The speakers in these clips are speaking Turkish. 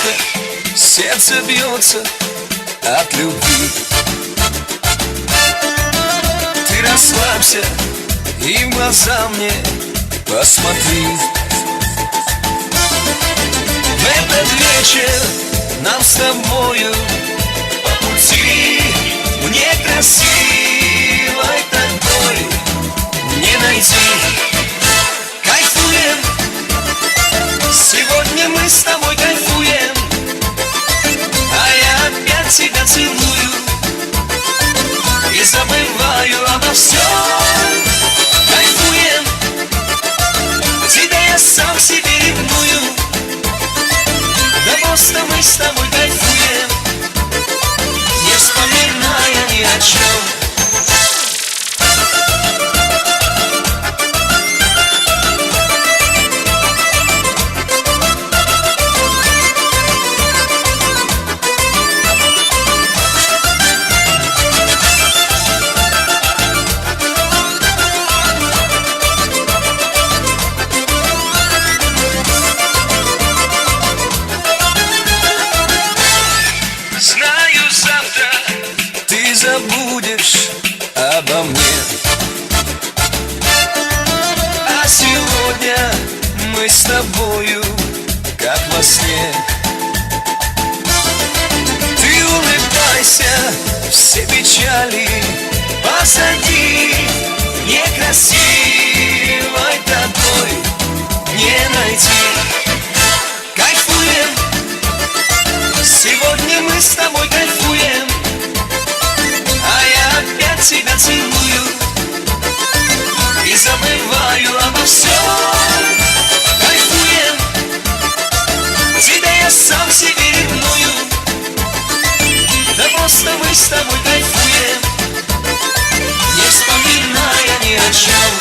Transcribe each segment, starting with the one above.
тихо сердце бьется от любви. Ты расслабься и в глаза мне посмотри. В этот вечер нам с тобою по пути, мне красивой такой не найти. Кайфуем, сегодня мы с тобой кайфуем, а я опять тебя целую и забываю обо всем. Кайфуем, тебя я сам себе ревную, да просто мы с тобой кайфуем, не вспоминая ни о чем. Забудешь обо мне, а сегодня мы с тобою как во сне. Ты улыбайся, все печали позади, некрасивой такой не найти. Кайфуем, сегодня мы с тобой кайфуем, тебя целую и забываю обо всем. Кайфуем, тебя я сам себе ревную, да просто мы с тобой кайфуем, не вспоминая ни о чем.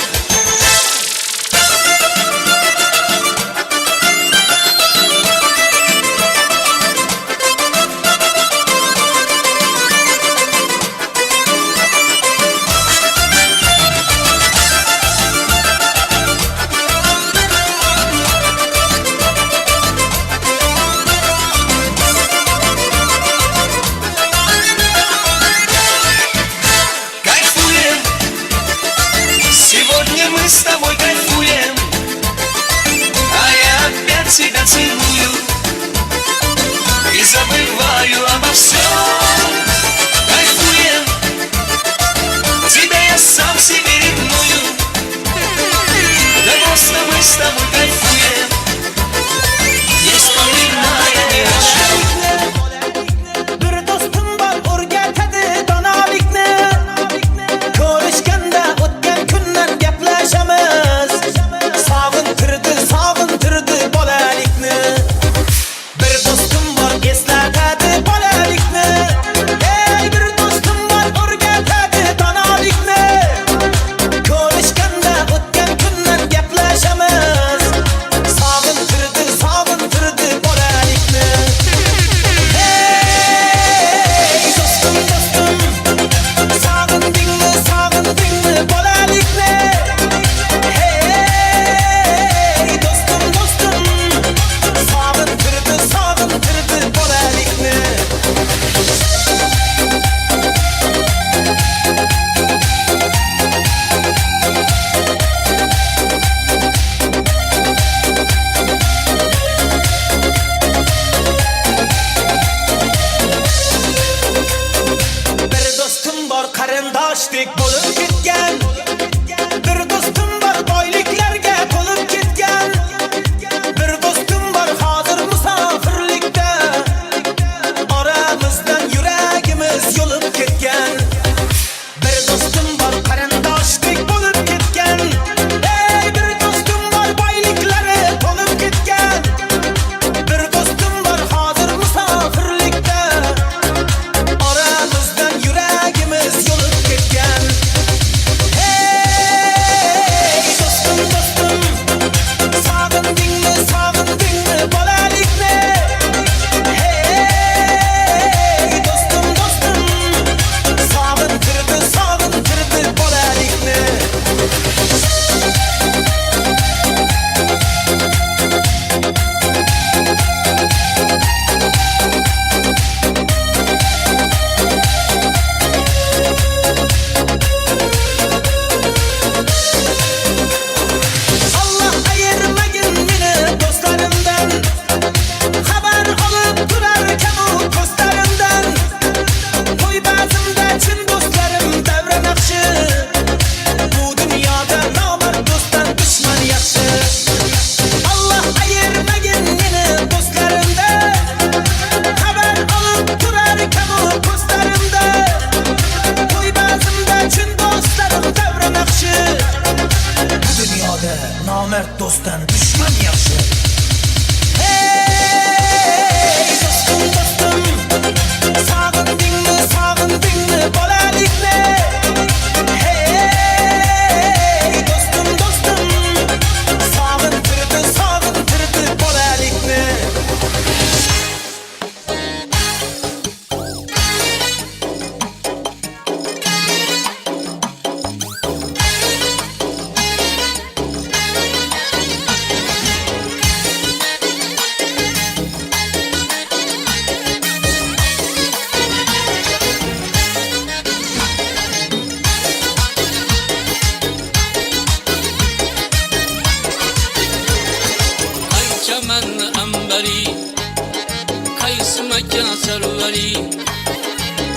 Mekke serveri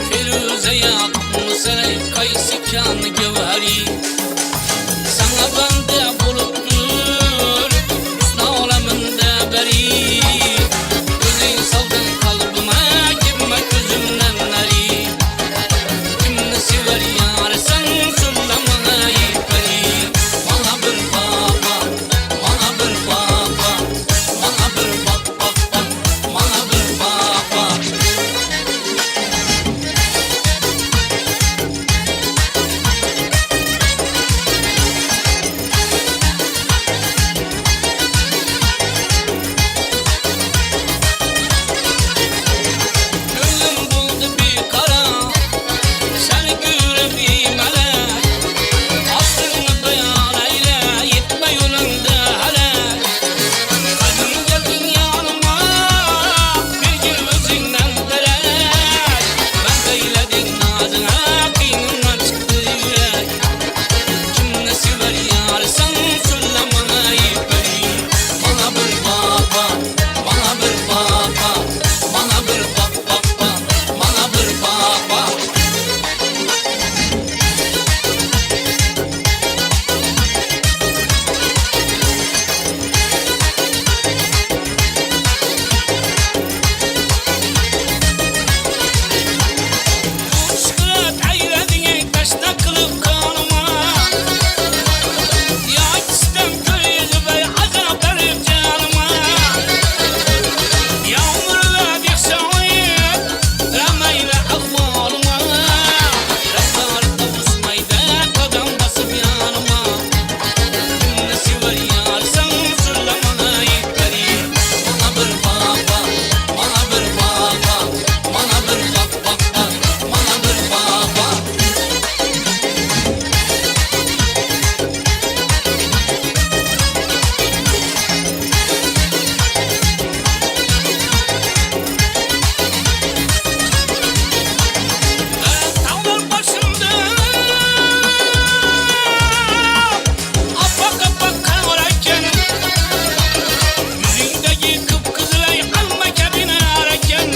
Firuze'ye Musa'ya kayısı kanı gevheri Sana bende buluttur Hüsnü aleminde beri Gözün saldın kalbime Girme gözümden neri Kimini sever yâre sen Süllemana yıkari Bana bir baba Bana bir baba Bana bir baba Bana bir baba Gönlüm buldu bir kara Seni görüp melek Aslını beyan eyle Gitme yolunda hele Kalbim geldin yanıma Bir gün özünden derek Ben beyledim nazına Kıynımdan çıktı yürek Kimine sever yâre sen Süllemana yıkari Bana bir baba Bana bir baba Bana bir baba Bana bir baba Kuşkurat ayredin taşna kılıp kanıma Ya istem köyüzü bey azap verip canıma Yağmur ve bir sağıyıp Rameyle ahvalıma Raflarında usmayda Kadam basıp yanıma Kimine sever yâr sen Süllemana yıkari Bana bir baba Bana bir baba Bana bir baba Bana bir baba Tavlar başımda Apak apak kan varken Yüzündeki kıpkızılay alma kabine ararken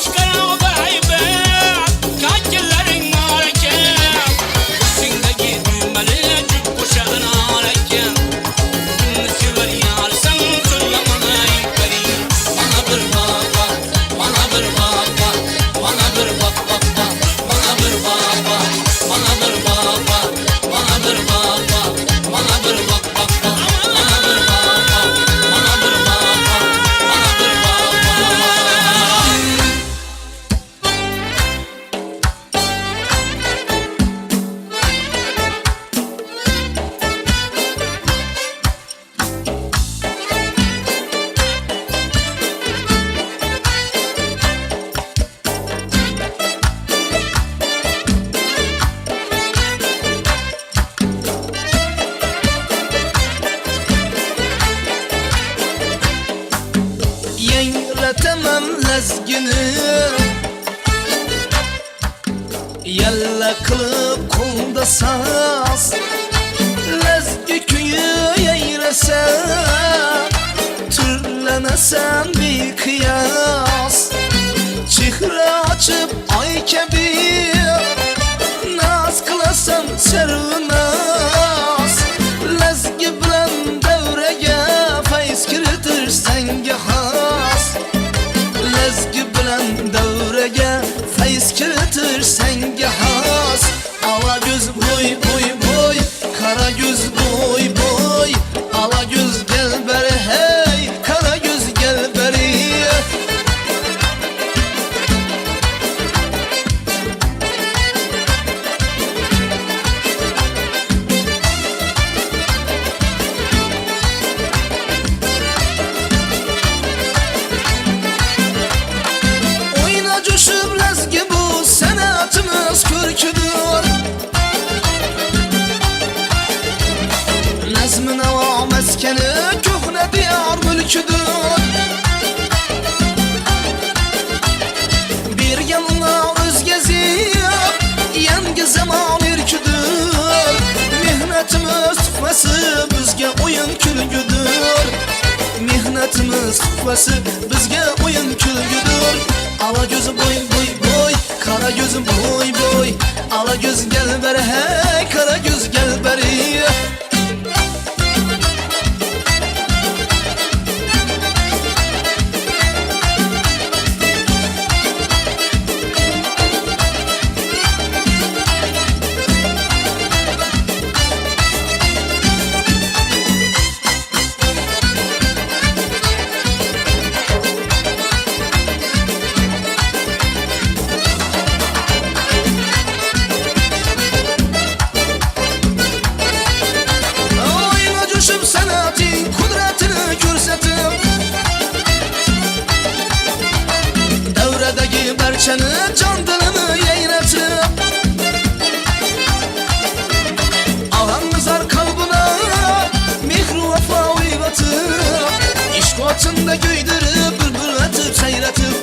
Çıkaran o haybet Kaçırların ararken Yüzündeki düğmeli cüp kuşağını ararken Kimini sever yâr sen Süllemana yıkari Bana bir baba Bana bir baba Bana bir baba Bana bir baba Bana bir baba Bana bir baba Bana bir baba Bana bir baba Bana bir baba Bana bir baba Yengletemem lezgini Yalla kılıp kolda saz Lezgi köyü yeyrese Türlenesen bir kıyas Çihre açıp ay kebir Naz kılasan serunaz Lezgi bilen devrege Feyz kiritir senge has Lezgi bilen devrege Feyz kiritir senge has Ala göz boy boy boy Kara göz boy boy Ala göz gel beri hey Kara göz gel beri Dostlarımız kufası bizge oyun külgüdür. Ala gözü boy boy boy, kara gözü boy boy. Ala göz gel beri hey, kara göz gel beri. Barçanı can dilimi yayratıb Ağamızar kalbına mihru vefa uyvatıb İşk otunda güydürüp bülbül atıp seyratıb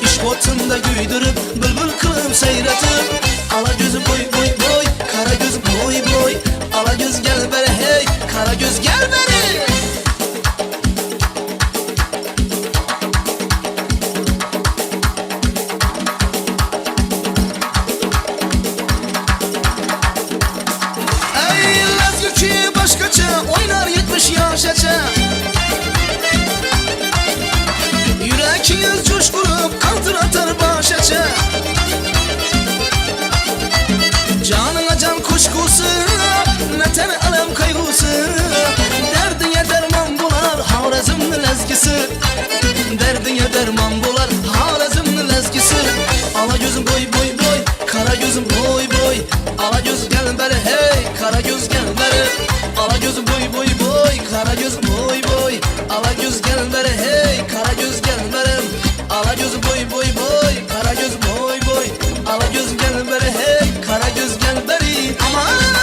İşk otunda güydürüp bülbül kılıp seyratıb Ala gözü boy boy boy, kara göz boy boy. Ala göz gel beri hey, kara göz gel beri. Oynar 70 yaşaça Yüreğiniz coşkurup kaldır atar başaça Canına can kuşkusu Neten alem kaygısı Derdine derman bular Harazımın lezgisi Derdine derman bular Harazımın lezgisi Ala gözüm boy boy boy, kara gözüm boy boy. Ala göz gel beri hey, kara göz gel beri. Ala göz boy boy boy, kara göz boy boy. Ala göz gel beri hey, kara göz gel beri. Ala göz boy boy boy, kara göz boy boy. Ala göz gel beri hey, kara göz gel beri. Aman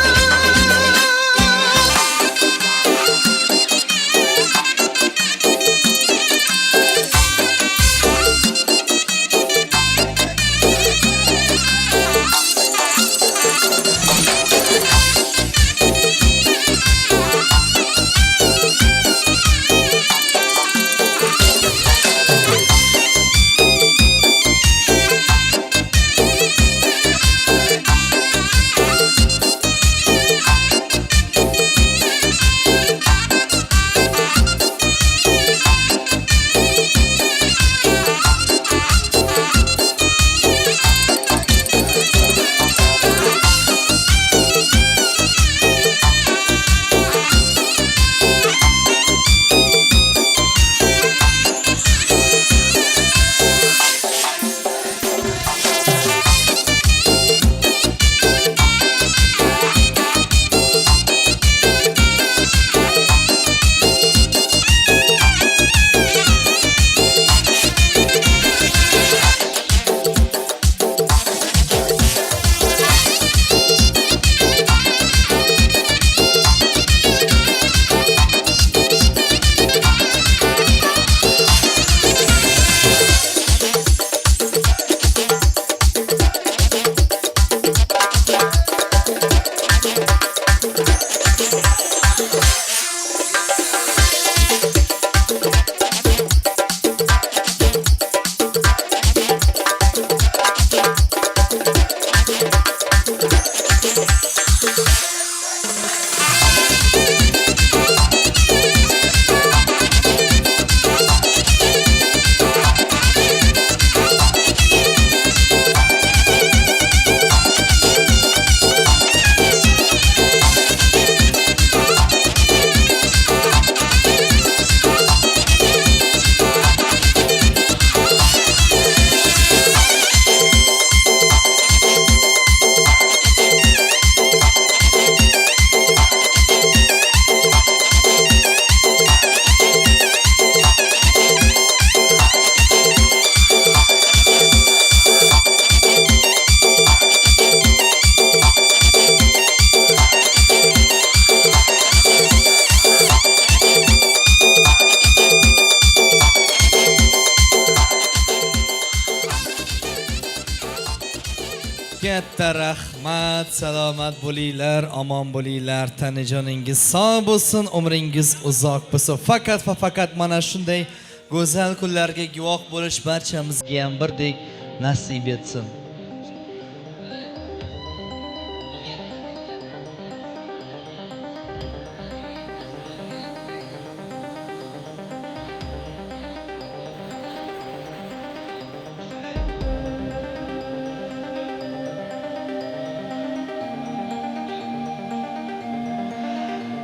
katta rahmat. Salomat bo'linglar, omon bo'linglar, tanijoningiz sog' bo'lsin, umringiz uzoq bo'lsin. Faqat va faqat mana shunday go'zal kunlarga guvoh bo'lish barchamizga ham birdek nasib etsin.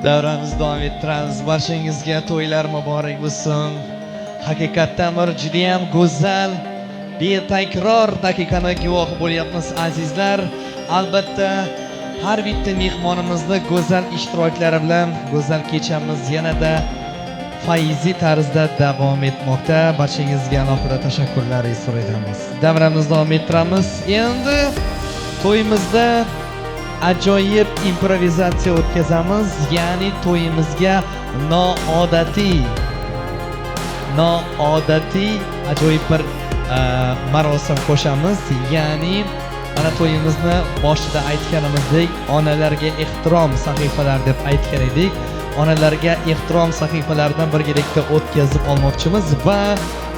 Davramizni davom ettiramiz. Barchangizga to'ylar muborak bo'lsin. Haqiqatdan bir juda ham go'zal, betakror daqiqani guvoh bo'lyapmiz azizlar. Albatta har bitta mehmonimizni go'zal ishtiroklari bilan go'zal kechamiz yanada fayzi tarzda davom etmoqda. Barchangizga alohida tashakkurlar izhor etamiz. Davramizni davom ettiramiz. Endi to'yimizda ajoyib improvizatsiya o'tkazamiz, ya'ni to'yimizga noodatiy ajoyib bir marosim qo'shamiz. Ya'ni mana to'yimizni boshida aytganimizdek, onalarga ehtirom sahifalari deb aytgan edik. Onalarga ehtirom sahifalaridan birgalikda o'tkazib olmoqchimiz va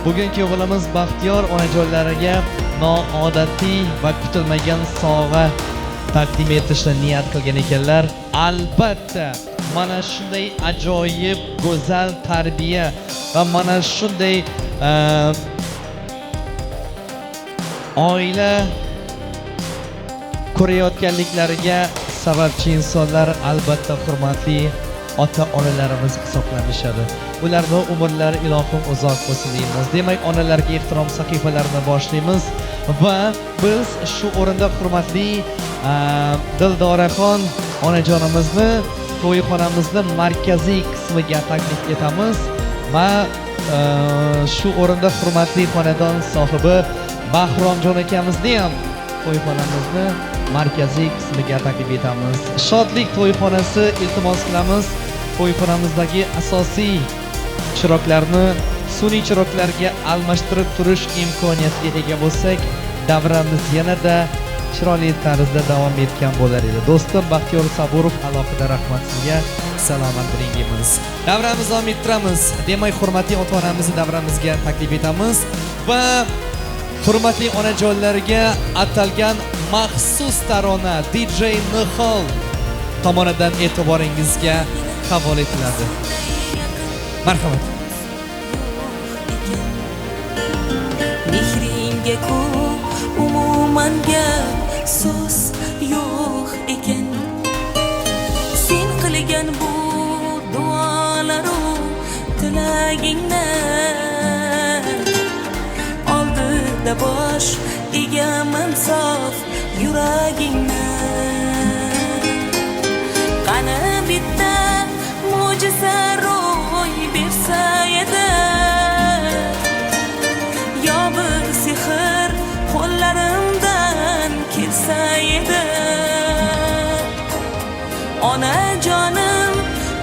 bugungi o'g'limiz Baxtiyor onajonlariga noodatiy va kutilmagan sovg'a taqdim etishni niyat qilgan ekanlar. Albatta mana shunday ajoyib go'zal tarbiya va mana shunday oila ko'rayotganliklariga sababchi insonlar albatta hurmatli ota-onalarimiz hisoblanishadi. Ularni umrlari ilohim uzoq bo'lsin deymiz. Demak, onalarga ehtirom sahifalarini boshlaymiz va biz shu o'rinda hurmatli Dildoraxon onajonimizni to'yxonamizni markaziy qismiga taklif etamiz va shu o'rinda hurmatli xonadon sohibi Bahromjon akamizni ham to'yxonamizni markaziy qismiga taklif etamiz. Shodlik to'yxonasi, iltimos qilamiz, to'yxonamizdagi asosiy chiroqlarni sun'iy chiroqlarga almashtirib turish imkoniyatiga ega bo'lsak, davramiz yanada chiroyli tarzda davom etgan bo'lar edi. Do'stim Baxtiyor Saburov, alohida rahmat sizga. Salomat bo'ling deymiz. Davramizni davom ettiramiz. Demak, hurmatli ota-onamizni davramizga taklif etamiz va hurmatli onajonlarga atalgan maxsus tarona DJ Nihol tomonidan e'tiboringizga havola etiladi. Marhamat. Mehringga ku umuman gap so'z yo'q ekan. Sen qilgan bu duolaru tilagingdan oldida bosh egaman sof yuragingdan. Qani bitta mo'jiza ro'y bersa edi, yo bir sehr qo'llarimdan kelsa edi. Onajonim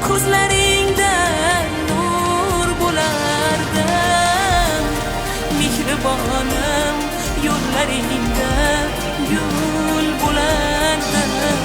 ko'zlaringdan nur bo'lardim, mehribonim yo'llaringda gul bo'lardim.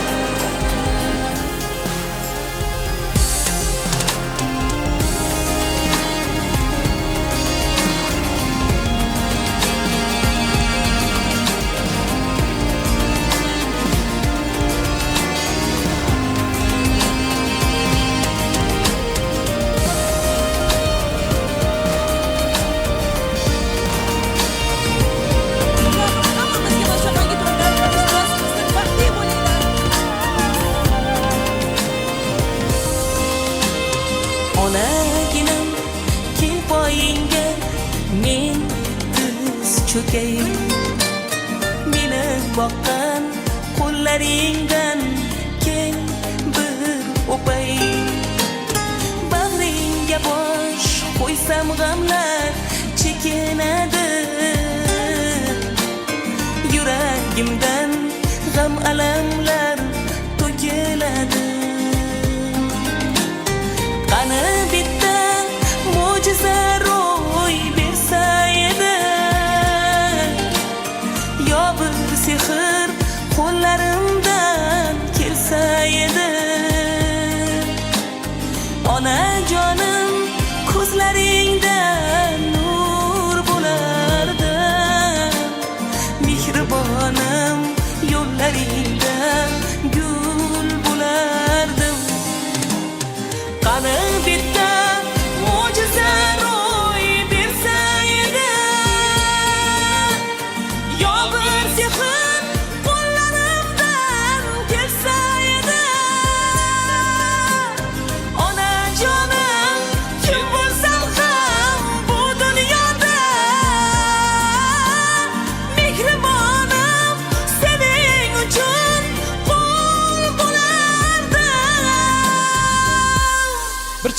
Onaginam kel poyingga men tiz cho'kay, meni boqqan qo'llaringdan kel bir o'pay. Bag'ringga bosh qo'ysam g'amlar chekinadi, yuragimdan g'am alamlar to'kiladi. Qani bitta mo'jiza ro'y bersa edi, yo bir sehr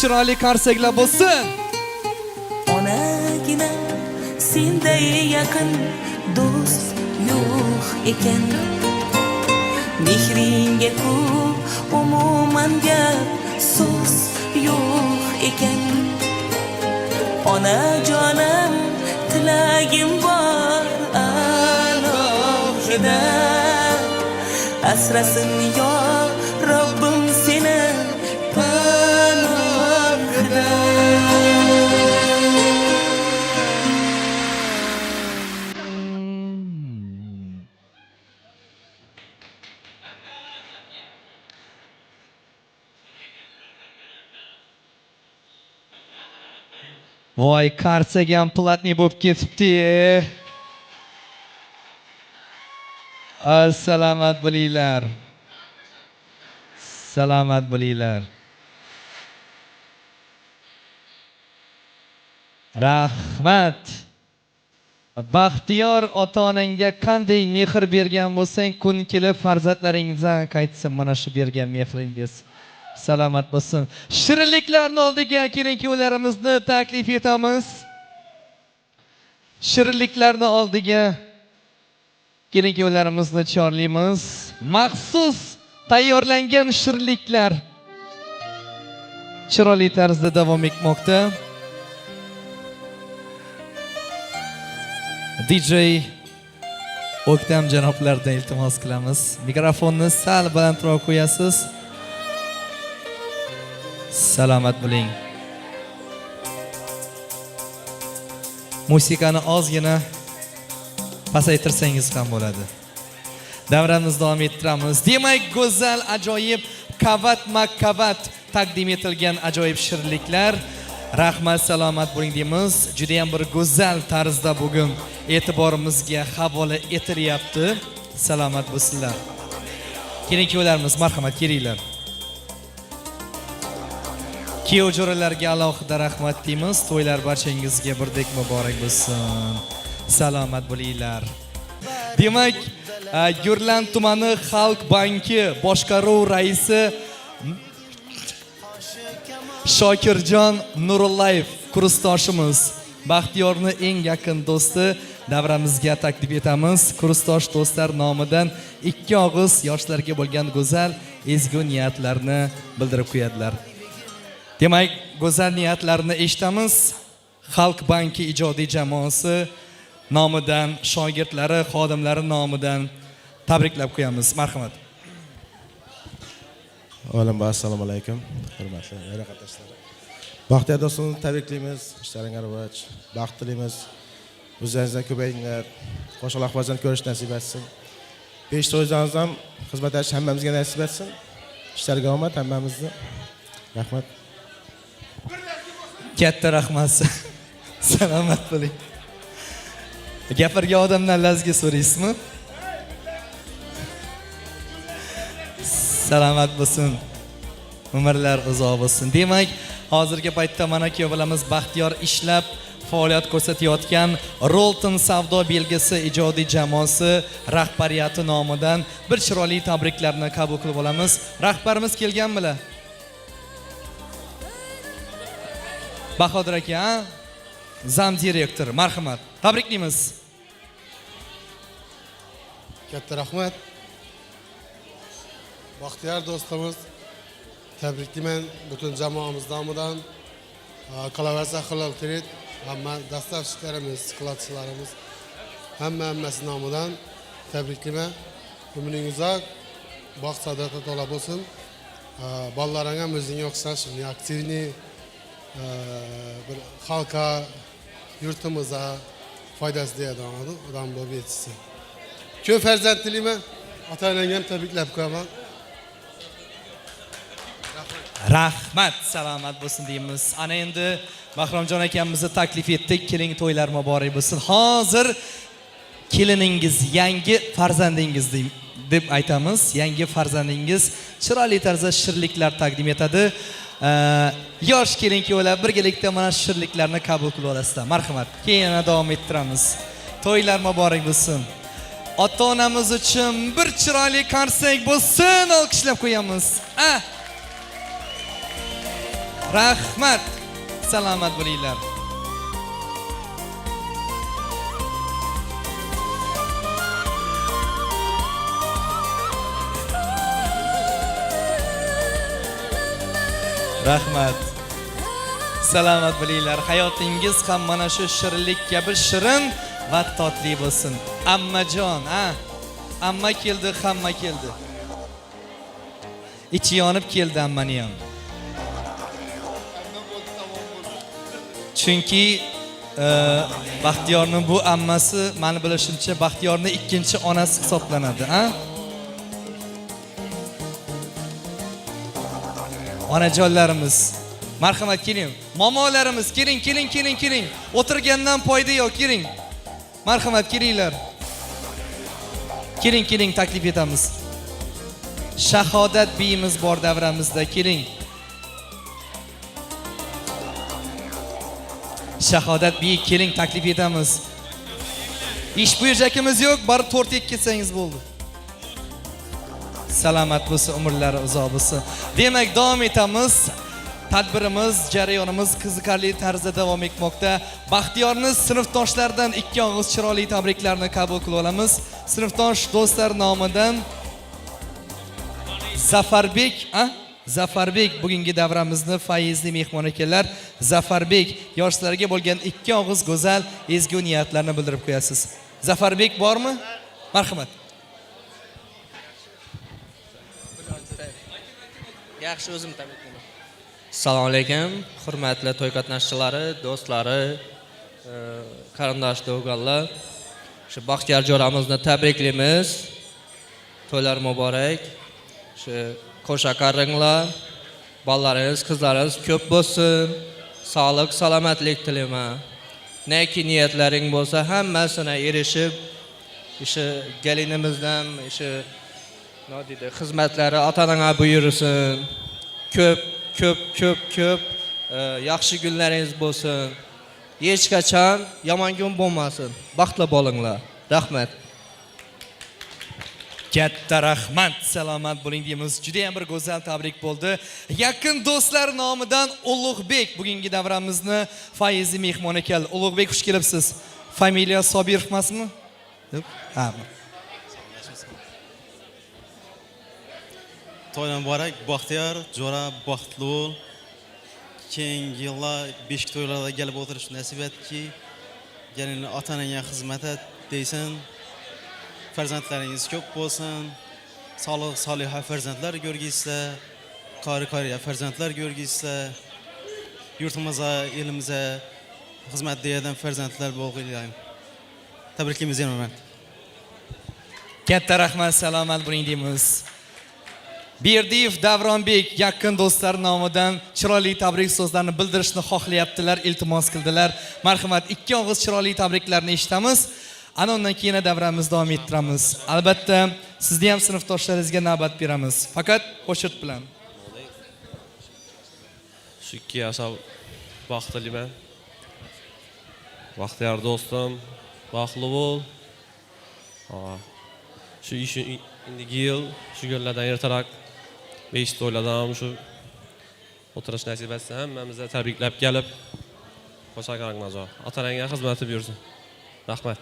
chiroyli qarsaklar bo'lsin. Onagina senday yaqin do'st yo'q ekan. Mehringga ku umuman gap so'z yo'q ekan. Onajonim tilagim bor alohida, asrasin yo Robbim seni panohida. Voy, qarsak ham platniy bo'lib ketibdi. Salomat bo'linglar. Salomat bo'linglar. Rahmat. Baxtiyor ota-onangga qanday mehr bergan bo'lsang, kun kelib farzandlaringizga qaytsin mana shu bergan mehringiz. Salomat bo'lsin. Shirinliklarni oldiga keling-kuyovlarimizni taklif etamiz. Shirinliklarni oldiga keling-kuyovlarimizni chorlaymiz. Maxsus tayyorlangan shirinliklar chiroyli tarzda davom etmoqda. DJ O'ktam janoblardan iltimos qilamiz. Mikrofonni sal balandroq qo'yasiz. Salomat bo'ling. Musiqani ozgina pasaytirsangiz ham bo'ladi. Davramizni davom ettiramiz. Demak, go'zal, ajoyib, qavat-maqavat taqdim etilgan ajoyib shirinliklar. Rahmat, salomat bo'ling deymiz. Juda ham bir go'zal tarzda bugun e'tiborimizga havola etilyapti. Salomat bo'lsinlar. Keling-kuyovlarimiz, marhamat, kelinglar. Kuyov jo'ralarga alohida rahmat deymiz. To'ylar barchangizga birdek muborak bo'lsin. Salomat bo'linglar. Demak, Gurlan tumani Xalq banki boshqaruv raisi Shokirjon Nurullayev kursdoshimiz, Baxtiyorni eng yaqin do'sti davramizga taklif etamiz. Kursdosh do'stlar nomidan ikki og'iz yoshlarga bo'lgan go'zal ezgu niyatlarni bildirib qo'yadilar. Demak, go'zal niyatlarni eshitamiz. Xalq banki ijodiy jamoasi nomidan, shogirdlari, xodimlari nomidan tabriklab qo'yamiz. Marhamat. Avvalambor assalomu alaykum, hurmatli qatnashchilar. Baxtiyor do'stimizni tabriklaymiz, ishlaringizga rivoj, baxt tilaymiz. O'zingizdan ko'payinglar, qo'shaloq farzand ko'rish nasib etsin. 5 to'yingiz ham xizmatlash hammamizga nasib etsin. Ishlarga omad hammamizni. Rahmat. Katta rahmat. Salomat bo'ling. Gapirgan odamdan lazga so'raysizmi? Salomat bo'lsin. Umrlar uzoq bo'lsin. Demak, hozirgi paytda mana kuyovlarimiz Baxtiyor ishlab faoliyat ko'rsatayotgan Rolton savdo belgisi ijodiy jamoasi rahbariyati nomidan bir chiroyli tabriklarni qabul qilib olamiz. Rahbarimiz kelganmilar? Bahodir aka, zam direktor, marhamat. Tabriklaymiz. Katta rahmat. Baxtiyor do'stimiz, tabriklayman butun jamoamiz nomidan. Qolaversa halol kredit, hamma dastavchilarimiz, skladchilarimiz, hammasi nomidan tabriklayman. Umring uzoq, baxt saodatga to'la bo'lsin. Bolalaring ham o'zingga o'xshash, aktivniy bir xalqqa, yurtimizga foydasi tegadigan odam bo'lib yetishsin. Ko'p farzand tilayman. Ota-onangga ham tabriklab qo'yaman. Rahmat, salomat bo'lsin deymiz. Ana endi Bahromjon akamizni taklif etdik. Keling, to'ylar muborak bo'lsin. Hozir keliningiz, yangi farzandingiz deb aytamiz. Yangi farzandingiz chiroyli tarzda shirinliklar taqdim etadi. Yosh kelin-kuyovlar birgalikda mana shu shirinliklarni qabul qilib olasizlar. Marhamat. Keyin yana davom ettiramiz. To'ylar muborak bo'lsin. Ota-onamiz uchun bir chiroyli qarsak bo'lsin, olqishlab qo'yamiz. Rahmat. Salomat bo'linglar. Rahmat. Salomat bo'linglar. Hayotingiz ham mana shu shirinlik kabi shirin va totli bo'lsin. Ammajon, amma keldi, hamma keldi. Ichi yonib keldi ammani ham. Chunki Baxtiyorning bu ammasi, meni bilishimcha, Baxtiyorning ikkinchi onasi hisoblanadi, Onajonlarimiz, marhamat keling. Momolarimiz, keling. O'tirgandan foyda yo'q, keling. Marhamat kelinglar. Keling, taklif etamiz. Shahodat biyimiz bor davramizda, keling. Shahodat biy, keling, taklif etamiz. Ish buyurjakimiz yo'q, borib tort yeb ketsangiz bo'ldi. Salomat bo'lsin, umrlari uzoq bo'lsin. Demak, davom etamiz. Tadbirimiz, jarayonimiz qiziqarli tarzda davom etmoqda. Baxtiyorning sinfdoshlaridan ikki og'iz chiroyli tabriklarni qabul qilib olamiz. Sinfdosh do'stlar nomidan Zafarbek bugungi davramizni faizli mehmon ekanlar. Zafarbek, yoshlarga bo'lgan ikki og'iz go'zal ezgu niyatlarni bildirib qo'yasiz. Zafarbek bormi? Marhamat. Yaxshi, o'zim tabriklayman. Assalomu alaykum, hurmatli to'y qatnashchilari, do'stlari, qarindosh o'g'illar. Shu Baxtiyor jo'ramizni tabriklaymiz. To'ylar muborak. Shu qo'sha qaringlar, bolalaringiz, qizlaringiz ko'p bo'lsin. Sog'lik, salomatlik tilayman. Neki niyatlaring bo'lsa, hammasini erishib, gelinimizdan, xizmatlari ota-onaga buyursin. Ko'p yaxshi kunlaringiz bo'lsin. Hech qachon yomon kun bo'lmasin. Baxtli bo'linglar. Rahmat. Katta rahmat, salomat bo'ling deymiz. Juda ham bir go'zal tabrik bo'ldi. Yaqin do'stlar nomidan Ulug'bek bugungi davramizni faizli mehmon ekan. Ulug'bek, xush kelibsiz. Familiya Sobirov emasmi? Ha. To'ylar muborak, Baxtiyor, jo'ra baxtli bo'l. Keyingi yillar beshik to'ylarda kelib o'tirish nasib etki, gelinni ota-onaga xizmat et deysan. Farzandlaringiz ko'p bo'lsin. Sog'lik, soliha farzandlar ko'rgizsizlar. Qori-qoriya farzandlar ko'rgizsizlar. Yurtimizga, elimizga xizmat deydigan farzandlar bo'lg'illayim. Tabriklaymiz yana. Katta rahmat, salomat bo'ling deymiz. Berdiyev Davronbek yaqin do'stlar nomidan chiroyli tabrik so'zlarini bildirishni xohlayaptilar, iltimos qildilar. Marhamat, ikki og'iz chiroyli tabriklarni eshitamiz. Ana undan keyin davramizni davom ettiramiz. Albatta, sizni ham sinfdoshlaringizga navbat beramiz. Faqat qo'shiq bilan. Shu ikki yashab baxtliman. Baxtiyor do'stim, baxtli bo'l. Shu ish indiki yil shu kunlardan ertaroq 5 to'ylardan shu o'tirish nasib etsa, hammamizni tabriklab kelib, qo'sha qaranglar. Ota-onaga xizmati buyursin. Rahmat.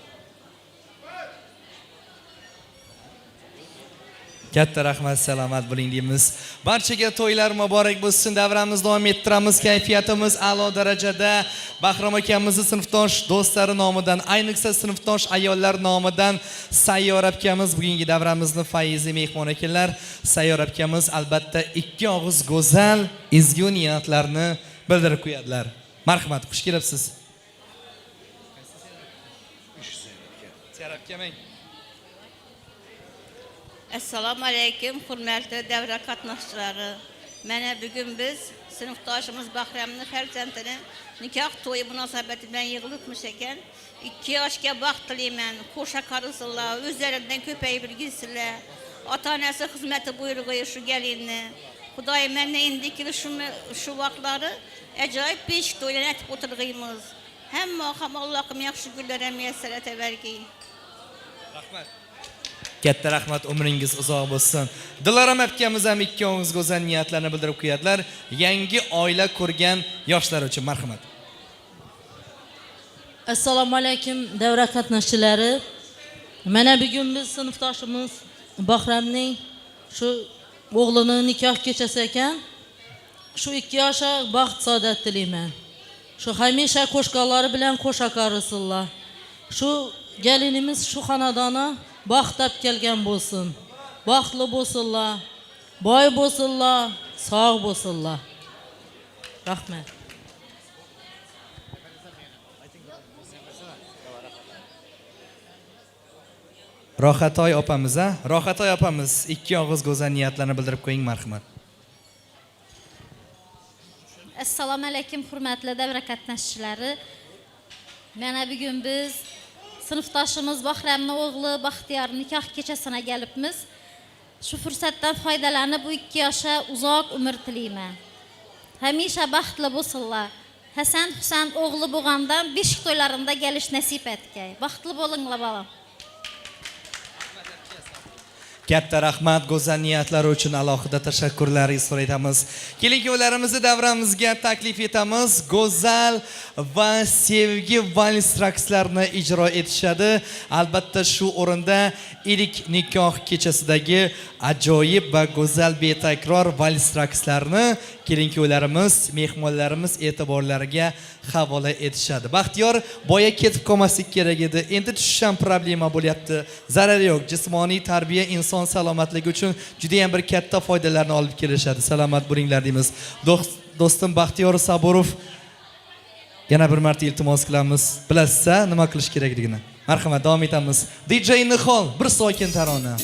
Katta rahmat, salomat bo'ling deymiz. Barchaga to'ylar muborak bo'lsin. Davramizni davom ettiramiz. Kayfiyatimiz a'lo darajada. Bahrom akamizning sinfdosh do'stlari nomidan, ayniqsa sinfdosh ayollar nomidan Sayyor akamiz bugungi davramizni faizli mehmon ekanlar. Sayyor akamiz albatta ikki og'iz go'zal ezgu niyatlarni bildirib qo'yadilar. Marhamat, xush kelibsiz. Sayyor akaming. Assalomu alaykum, hurmatli davra qatnashchilari. Mana bugun biz sinfdoshimiz Bahramning farzandini nikoh to'yi munosabati bilan yig'ilibmiz ekan. 2 yoshga baxt tilayman. Qo'sha qarisinlar, o'zlaridan ko'payib yursinlar. Ota-onasi xizmati buyrug'i shu gelinni. Xudoy menga indiki shu vaqtlari ajoyib beshik to'ylarni aytib o'tirg'imiz. Hamma Allohim yaxshi kunlar muyassar etavergi. Rahmat. Katta rahmat, umringiz uzoq bo'lsin. Dilorom akamiz ham ikkovingizga go'zal niyatlarni bildirib qo'yadilar. Yangi oila qurgan yoshlar uchun marhamat. Assalomu alaykum davra qatnashchilari. Mana bugun biz sinfdoshimiz Bahramning shu o'g'lini nikoh kechasi ekan. Shu 2 yoshga baxt saodat tilayman. Shu hamisha qo'shqonlari bilan qo'sha qarisinlar. Shu gelinimiz shu xonadona baxt topib kelgan bo'lsin. Baxtli bo'lsinlar, boy bo'lsinlar, sog' bo'lsinlar. Rahmat. Rohatoy opamiz, Rohatoy opamiz, ikki og'iz go'zal niyatlarni bildirib qo'ying marhamat. Assalomu alaykum hurmatli davra qatnashchilari. Mana bugun biz sinfdoshimiz Bahramning o'g'li Baxtiyor nikoh kechasina kelibmiz. Shu fursatdan foydalanib bu 2 yoshga uzoq umr tilayman. Hamisha baxtli bo'lsinlar. Hasan Husan o'g'li bo'lgandan beshik to'ylarida kelish nasib etgay. Baxtli bo'linglar bolam. Katta rahmat, go'zal niyatlari uchun alohida tashakkurlaringizni so'raymiz. Keling-kuyovlarimizni davramizga taklif etamiz. Go'zal va sevgi vals raqslarini ijro etishadi. Albatta shu o'rinda ilk nikoh kechasidagi ajoyib va go'zal betakror vals raqslarini keling-kuyovlarimiz, mehmonlarimiz e'tiborlariga havola etishadi. Baxtiyor boya ketib qolmaslik kerak edi. Endi tushish ham problema bo'lyapti. Zarari yo'q. Jismoniy tarbiya inson salomatligi uchun juda ham bir katta foydalarni olib kelishadi. Salomat bo'linglar deymiz. Do'stim Baxtiyor Saburov yana bir marta iltimos qilamiz. Bilasiz-a, nima qilish kerakligini. Marhamat, davom etamiz. DJ Nihol, bir sokin tarona.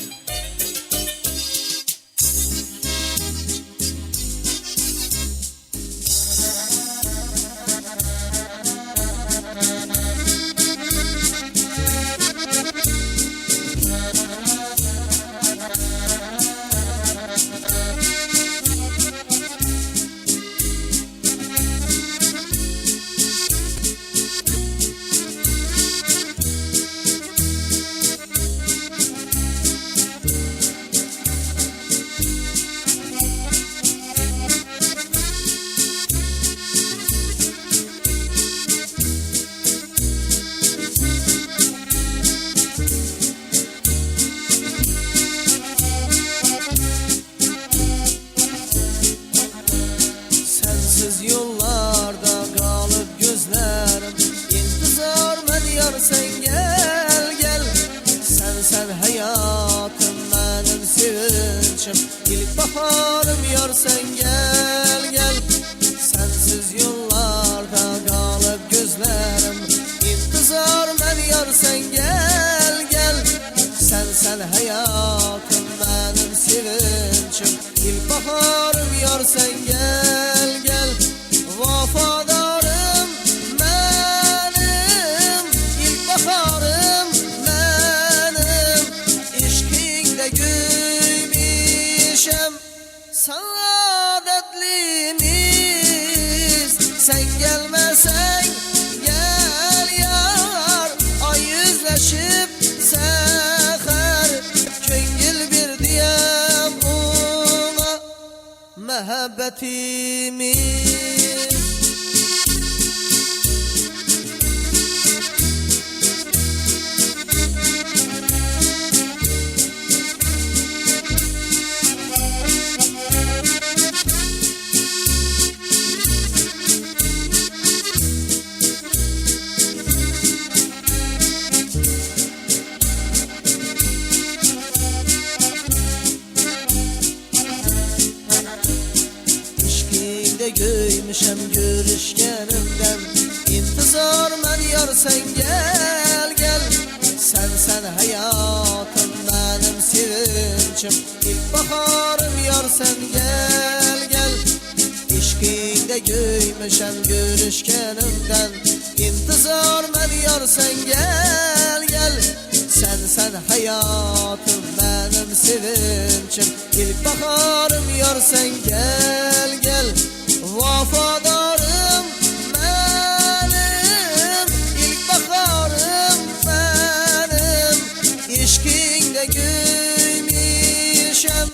eşkingde gülmüşem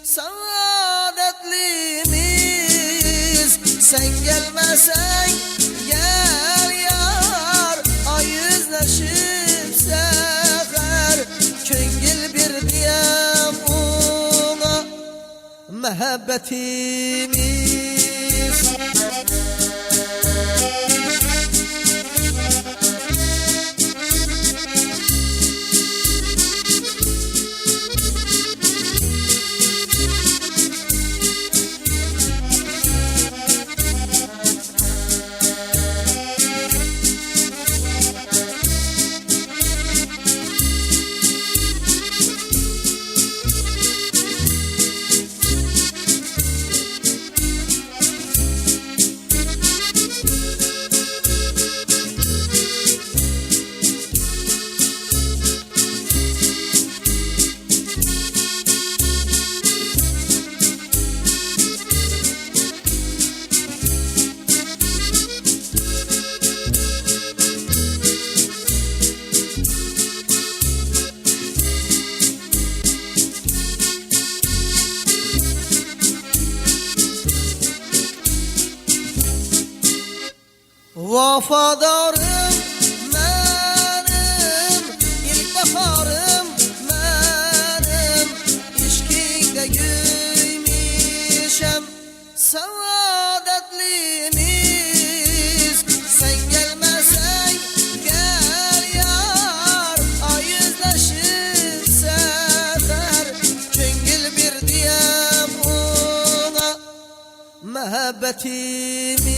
saadetlimiz. Sen gelmesen gel yar, ay yüzleşip seher. Köngül bir diyem ona mehabbetimiz. Vafadarım benim, ilkbaharım benim. İşkingde gülmüşem saadetlimiz. Sen gelmesen gel yar, ay yüzleşip sefer. Köngül bir diyem ona mehabbetimiz.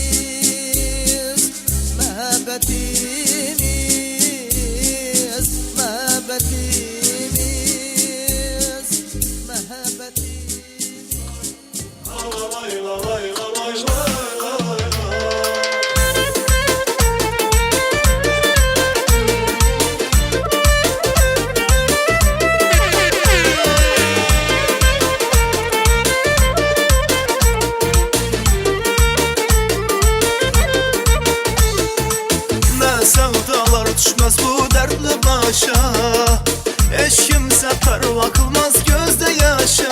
Mehabbetimiz, mehabbetimiz, mehabbetimiz. Sevdalar düşmez bu dertli başa. Hiç kimse perva kılmaz gözde yaşa.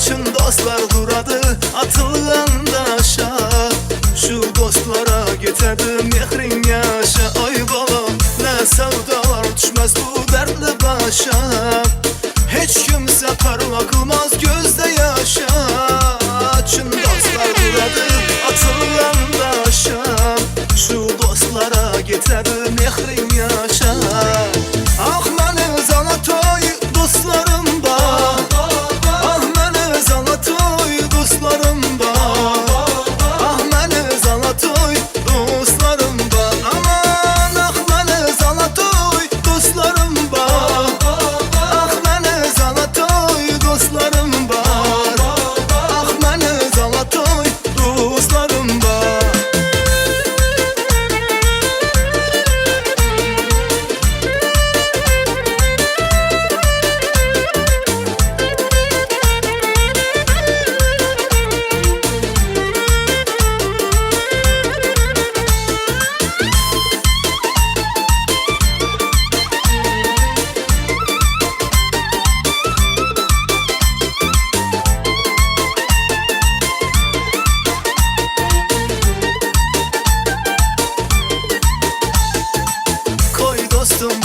Çın dostlar duradı atılgan daşa. Şu dostlara getirdi mehrin yaşa. Ay bala ne sevdalar düşmez bu dertli başa. Hiç kimse perva kılmaz gözde yaşa. Çın dostlar duradı atılgan daşa. Şu dostlara getirdi mehrin yaşa. Ah meni Zalatoy dostlarım var. Ah meni Zalatoy dostlarım var. Ah meni Zalatoy dostlarım var. Aman ah meni Zalatoy dostlarım var. Ah meni Zalatoy dostlarım var. Ah meni Zalatoy dostlarım var.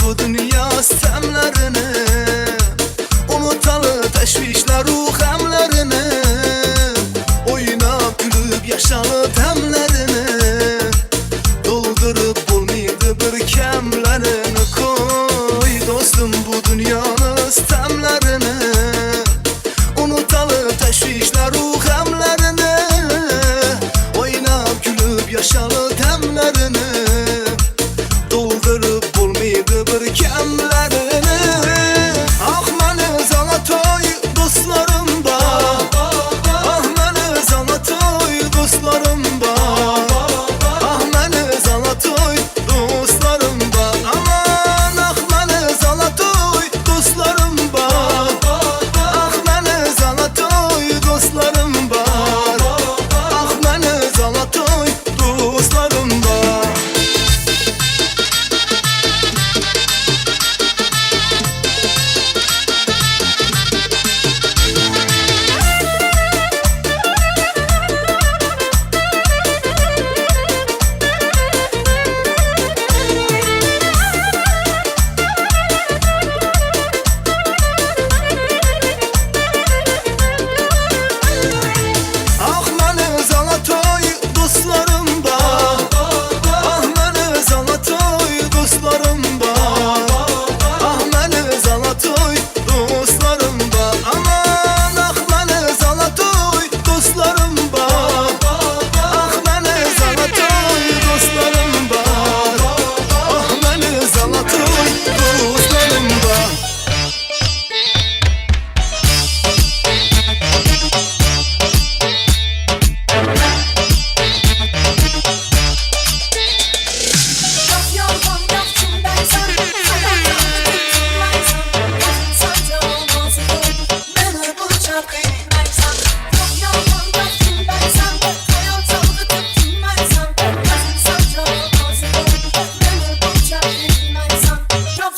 Bu dünya sistemlerini unutalı teşvişler ruh hemlerini. Oynap gülüp yaşalı demlerini. Doldurup bulmaydı bir kemlerini. Koy dostum bu dünyanın sistemlerini unutalı teşvişler ruh hemlerini. Oynap gülüp yaşalı demlerini. Doldurup bulmaydı bir kemlerini.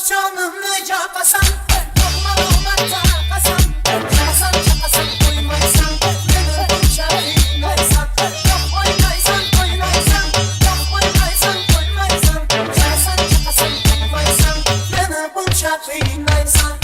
canımı yakasan, lokma lokma takasan, çakasan çakasan koymaysan, beni bunca oynaysan, yok oynaysan oynaysan, yok oynaysan koymaysan, çakasan çakasan koymaysan, beni bunca oynaysan.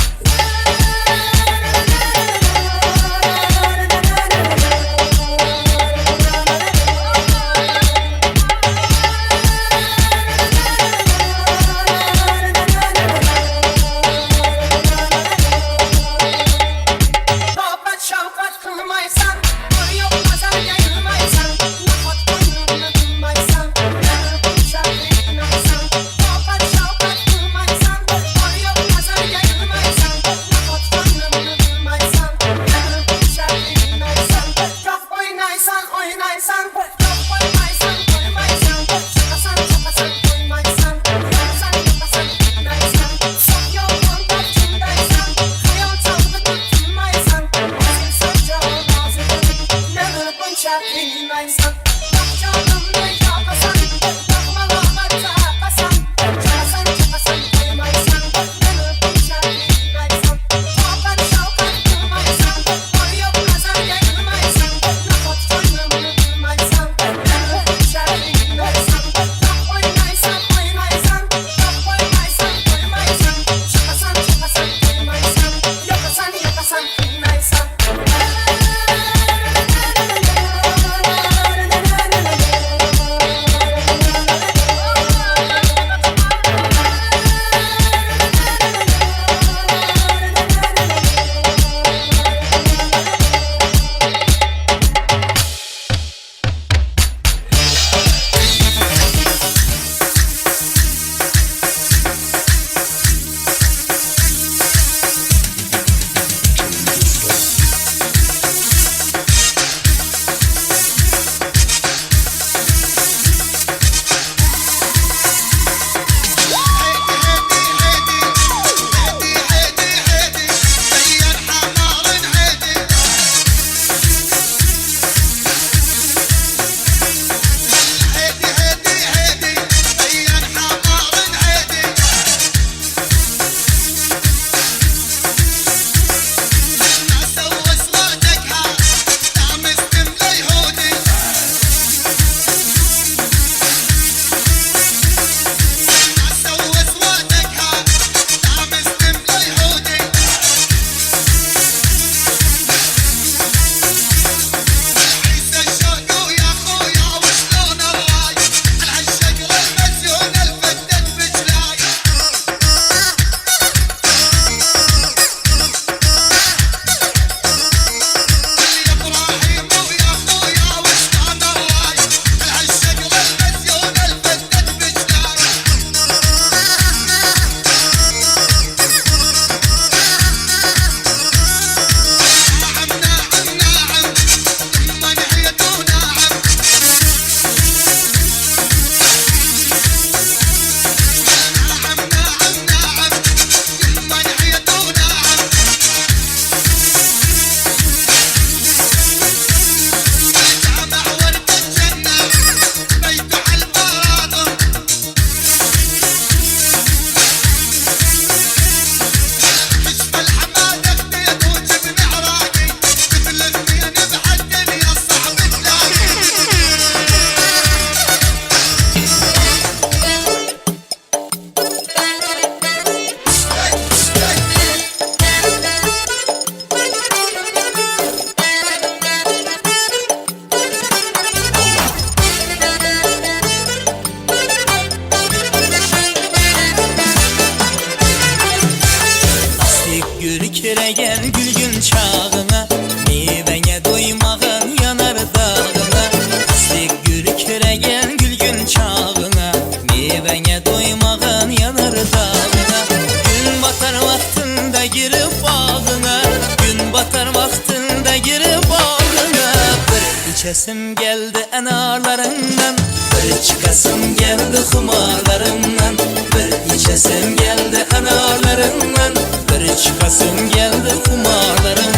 Gel gülgün çağına, meyvene doymağın yanar dağına. Astik gürküre gel gülgün çağına, meyvene doymağın yanar dağına. Gün batar vaktinde girip bağına, gün batar vaktinde girip bağına. Bir içesim geldi enarlarından, bir çıkasım geldi kumarlarından. Bir içesim geldi enarlarından, bir çıkasım geldi kumarlarından.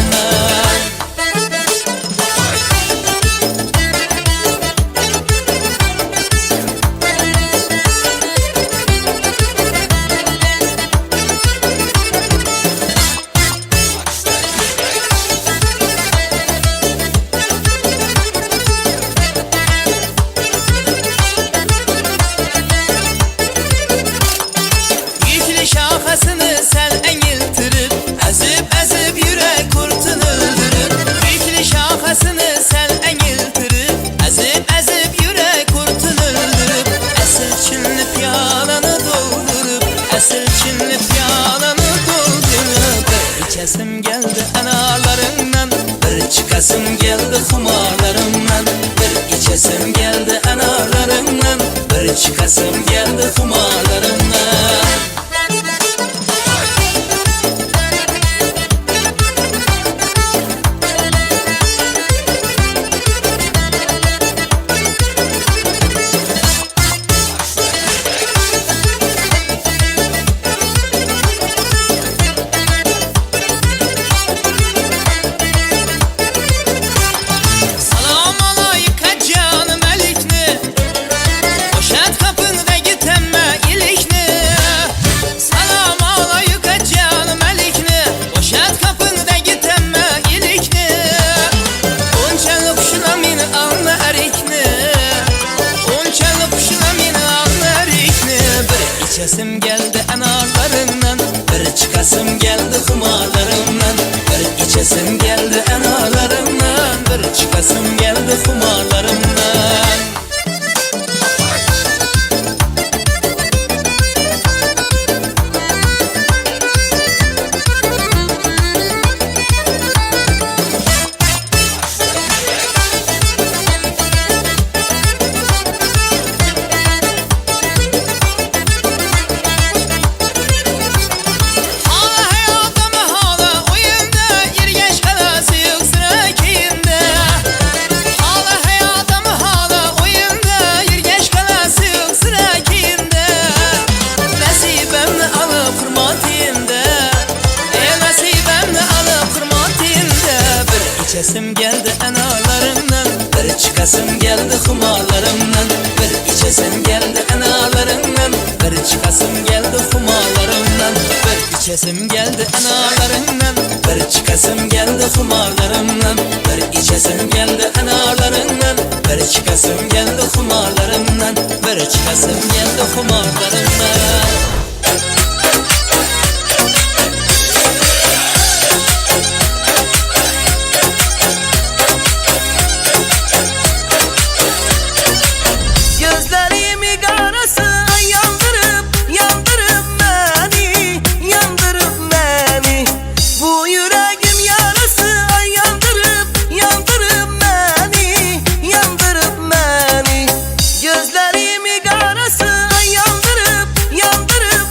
Asil çinli piyalanı doldurup bir içesim geldi analarından, bir çıkasım geldi xumarlarımdan, bir içesim geldi analarından, bir çıkasım geldi xumarlarımdan. Salam alayka canım elikni, boşalt kapındaki temme ilikni. Salam alayka canım elikni, boşalt kapındaki temme ilikni. Onçalık şuna meni anla erikni, onçalık şuna meni anla erikni. Bir içesim geldi analarından, bir çıkasım geldi xumarlarımdan, bir içesim geldi analarımdan, bir çıkasım geldi xumarlarımdan. Hala hayatım hala oyunda, yergeç kalası yok sıra keyinde. Hala hayatım hala oyunda, yergeç kalası yok sıra keyinde. Nasibemni alıp hurmatinde, nasibemni alıp hurmatinde. Bir içesim geldi analarımdan, bir çıkasım geldi xumarlarımdan, bir içesim geldi analarımdan, bir çıkasım geldi xumarlarımdan, bir içesim geldi analarımdan, bir çıkasım geldi xumarlarımdan, bir içesim geldi analarımdan, bir çıkasım geldi xumarlarımdan, bir çıkasım geldi xumarlarımdan. Gözlerimi karası yandırıp yandırıp beni, yandırıp beni. Bu yüreğim yarası yandırıp yandırıp beni, yandırıp beni. Gözlerimi karası yandırıp yandırıp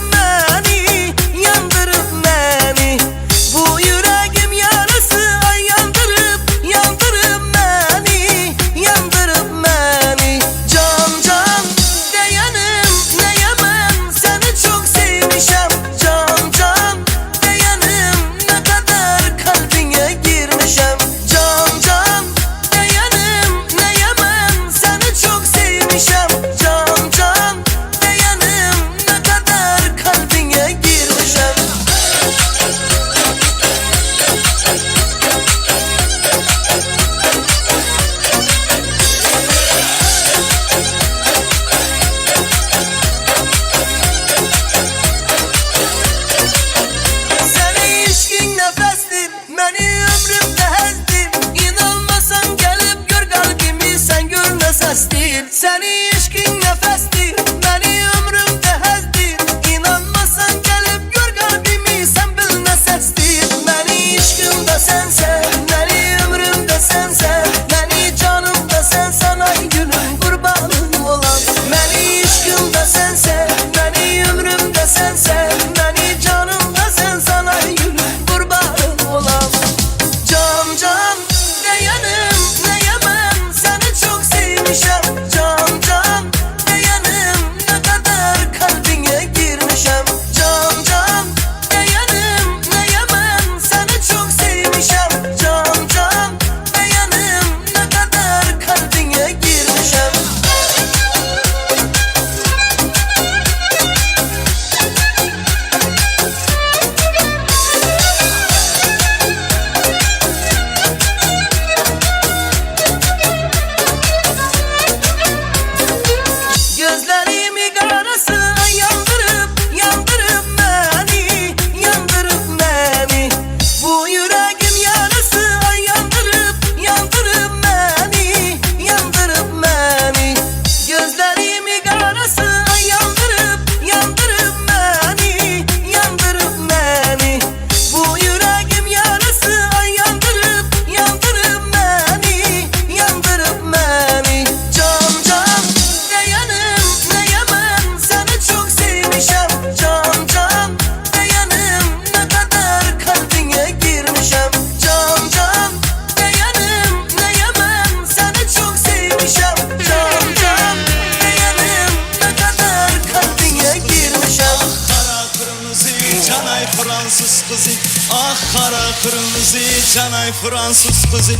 canay Fransız kızı. Ah kara kırmızı canay Fransız kızı.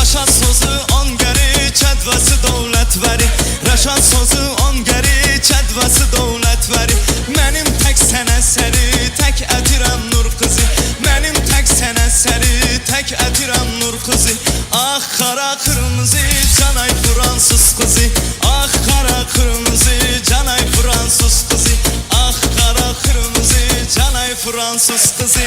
Raşat sözü on geri çedvesi devlet veri. Raşat sözü on geri çedvesi devlet veri. Benim tek sen eseri tek etirem nur kızı. Benim tek sen eseri tek etirem nur kızı. Ah kara kırmızı canay Fransız kızı. Ah kara kırmızı canay Fransız kızı. Ah kara kırmızı canay Fransız kızı.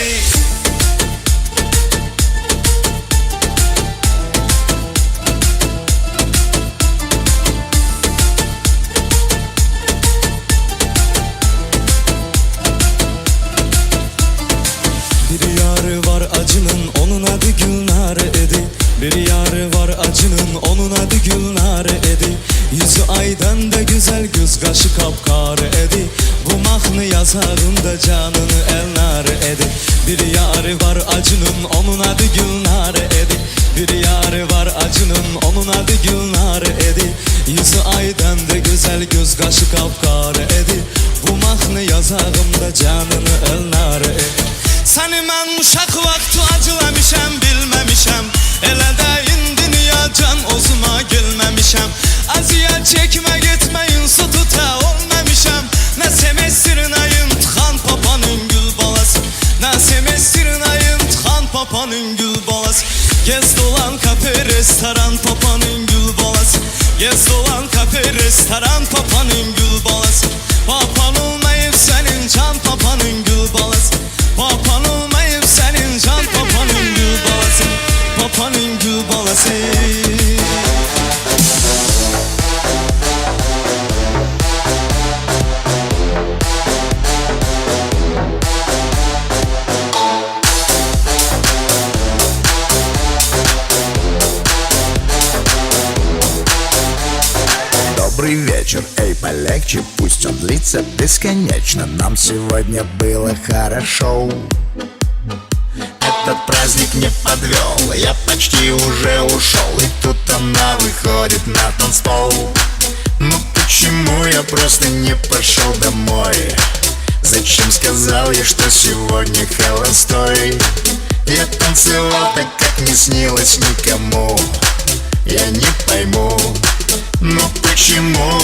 Bir yarı var acının onun adı Gülnar edi. Bir yarı var acının onun adı Gülnar edi. Yüzü aydan da güzel göz kaşı kapkar edi. Bu mahnı yazarında canını elnar edi. Bir yarı var acının onun adı Gülnar edi. Bir yarı var acının onun adı Gülnar edi. Yüzü aydan da güzel göz kaşı kapkar edi. Bu mahnı yazarında canını elnar edi. Səni mən uşaq vaxtı acılamışam, bilməmişəm. Elə də indi niyə can ozuma gelməmişəm. Əziyyət çəkmə getməyin su tuta olmamışam. Nə semestr, nə imtihan papanın gül balası. Nə semestr, nə imtihan papanın gül balası. Gez dolan kafe restoran papanın gül balası. Gez dolan kafe restoran papanın gül balası. Papan olmayıp senin can papanın gül balası. Papan olmayıp senin can papanın gül balası. Papanın gül balası. Добрый вечер, эй, полегче, пусть он длится бесконечно. Нам сегодня было хорошо. Этот праздник не подвел, я почти уже ушел. И тут она выходит на танцпол. Ну почему я просто не пошел домой? Зачем сказал я, что сегодня холостой? Я танцевал так, как не снилось никому. Я не пойму, ну почему?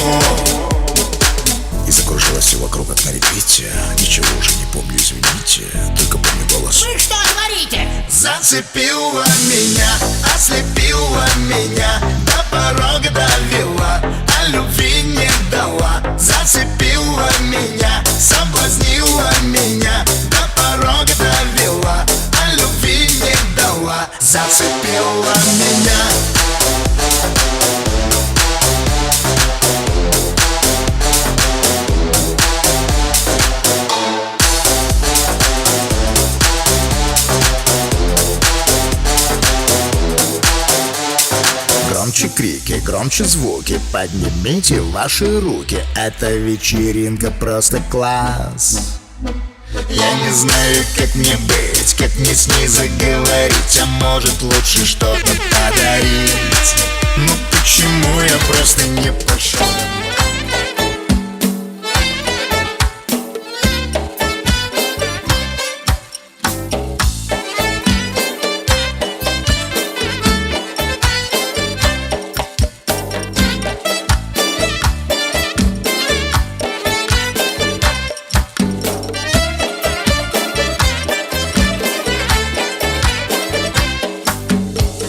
И закружилось все вокруг от репетиция. Ничего уже не помню, извините. Только помню голос. Вы что творите? Зацепила меня, ослепила меня, до порога довела, а любви не дала. Зацепила меня, соблазнила меня, до порога довела, а любви не дала. Зацепила меня. Громче крики, громче звуки, поднимите ваши руки. Эта вечеринка просто класс. Я не знаю, как мне быть, как мне с ней заговорить. А может лучше что-то подарить. Ну почему я просто не пошел?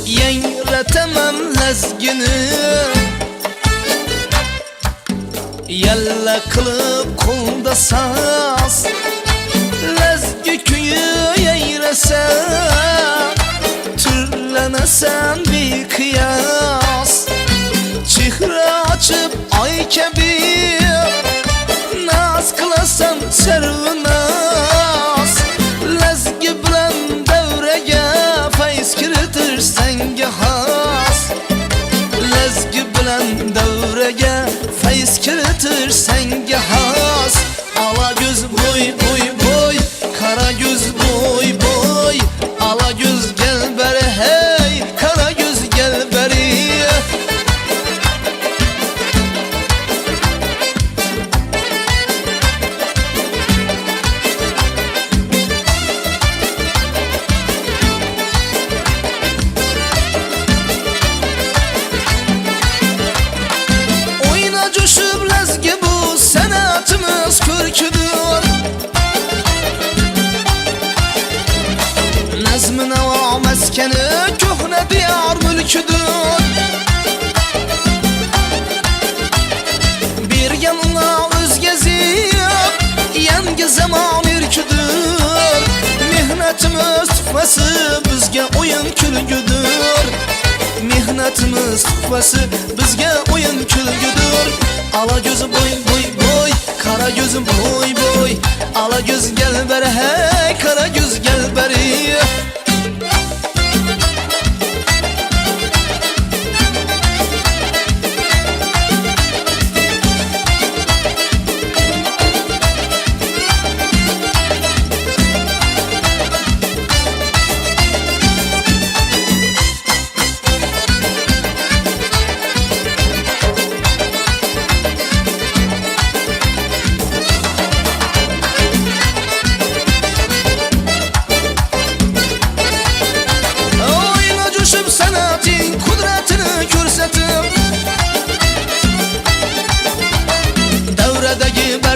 Yengratamam lezgini Yalla kılıp kolda saz Lezgi köyü yeyrese Türlenesem bir kıyas Çihre açıp ay kebi Naz kılasam servinaz Lezgi bilen devrege feyz kiritir senge has Lezgi bilen devrege feyz kiritir senge has Ala göz boy boy boy Kara göz boy boy Ala göz gel beri hey Kara göz gel beri mekeni köhne diyar mülküdür. Bir yanına özgezip yangi zaman ürküdür. Mehnetimiz tufası bizge oyun külgüdür. Mehnetimiz tufası bizge oyun külgüdür. Ala gözüm boy boy boy, kara gözüm boy boy. Ala göz gel beri hey, kara göz gel beri.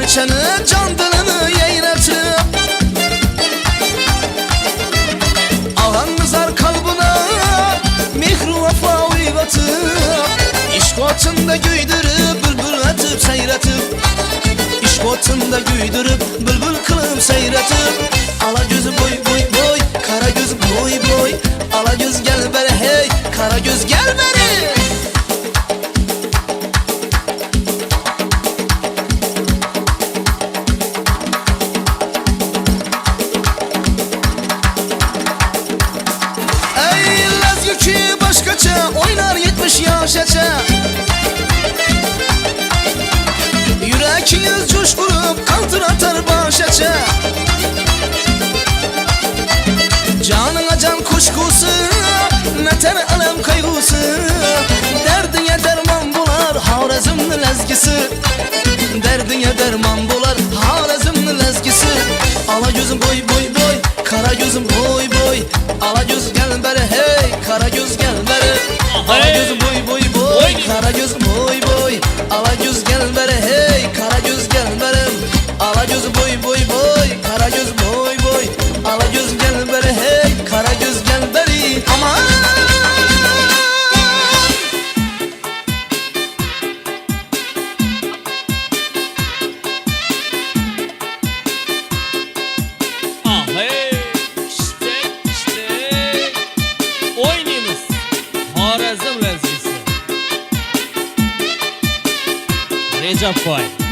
Barçanı can dilini yayratıp Ağanızar kalbına mihru vefa uyvatıp İşk otunda güydürüp bülbül atıp seyratıp İşk otunda güydürüp bülbül kılıp seyratıp Ala gözü boy boy boy, kara göz boy boy. Ala göz gel beri hey, kara göz gel beri. Oynar 70 yaşaça. Yüreğiniz coşkurup kaltır atar başaça. Canına can kuşkusu, neter alem kaygısı. Derdine derman bular Harazımlı lezgisi. Derdine derman bular Harazımlı lezgisi. Ala gözüm boy boy boy, kara gözüm boy boy. Ala göz gel beri hey, kara göz gel beri. Ala göz boy boy boy, kara göz boy boy. Ala göz gel beri hey, kara göz gel beri. Ala göz boy boy boy, kara göz boy boy. Ala göz gel beri hey, kara göz gel beri. Aman Recep Bey.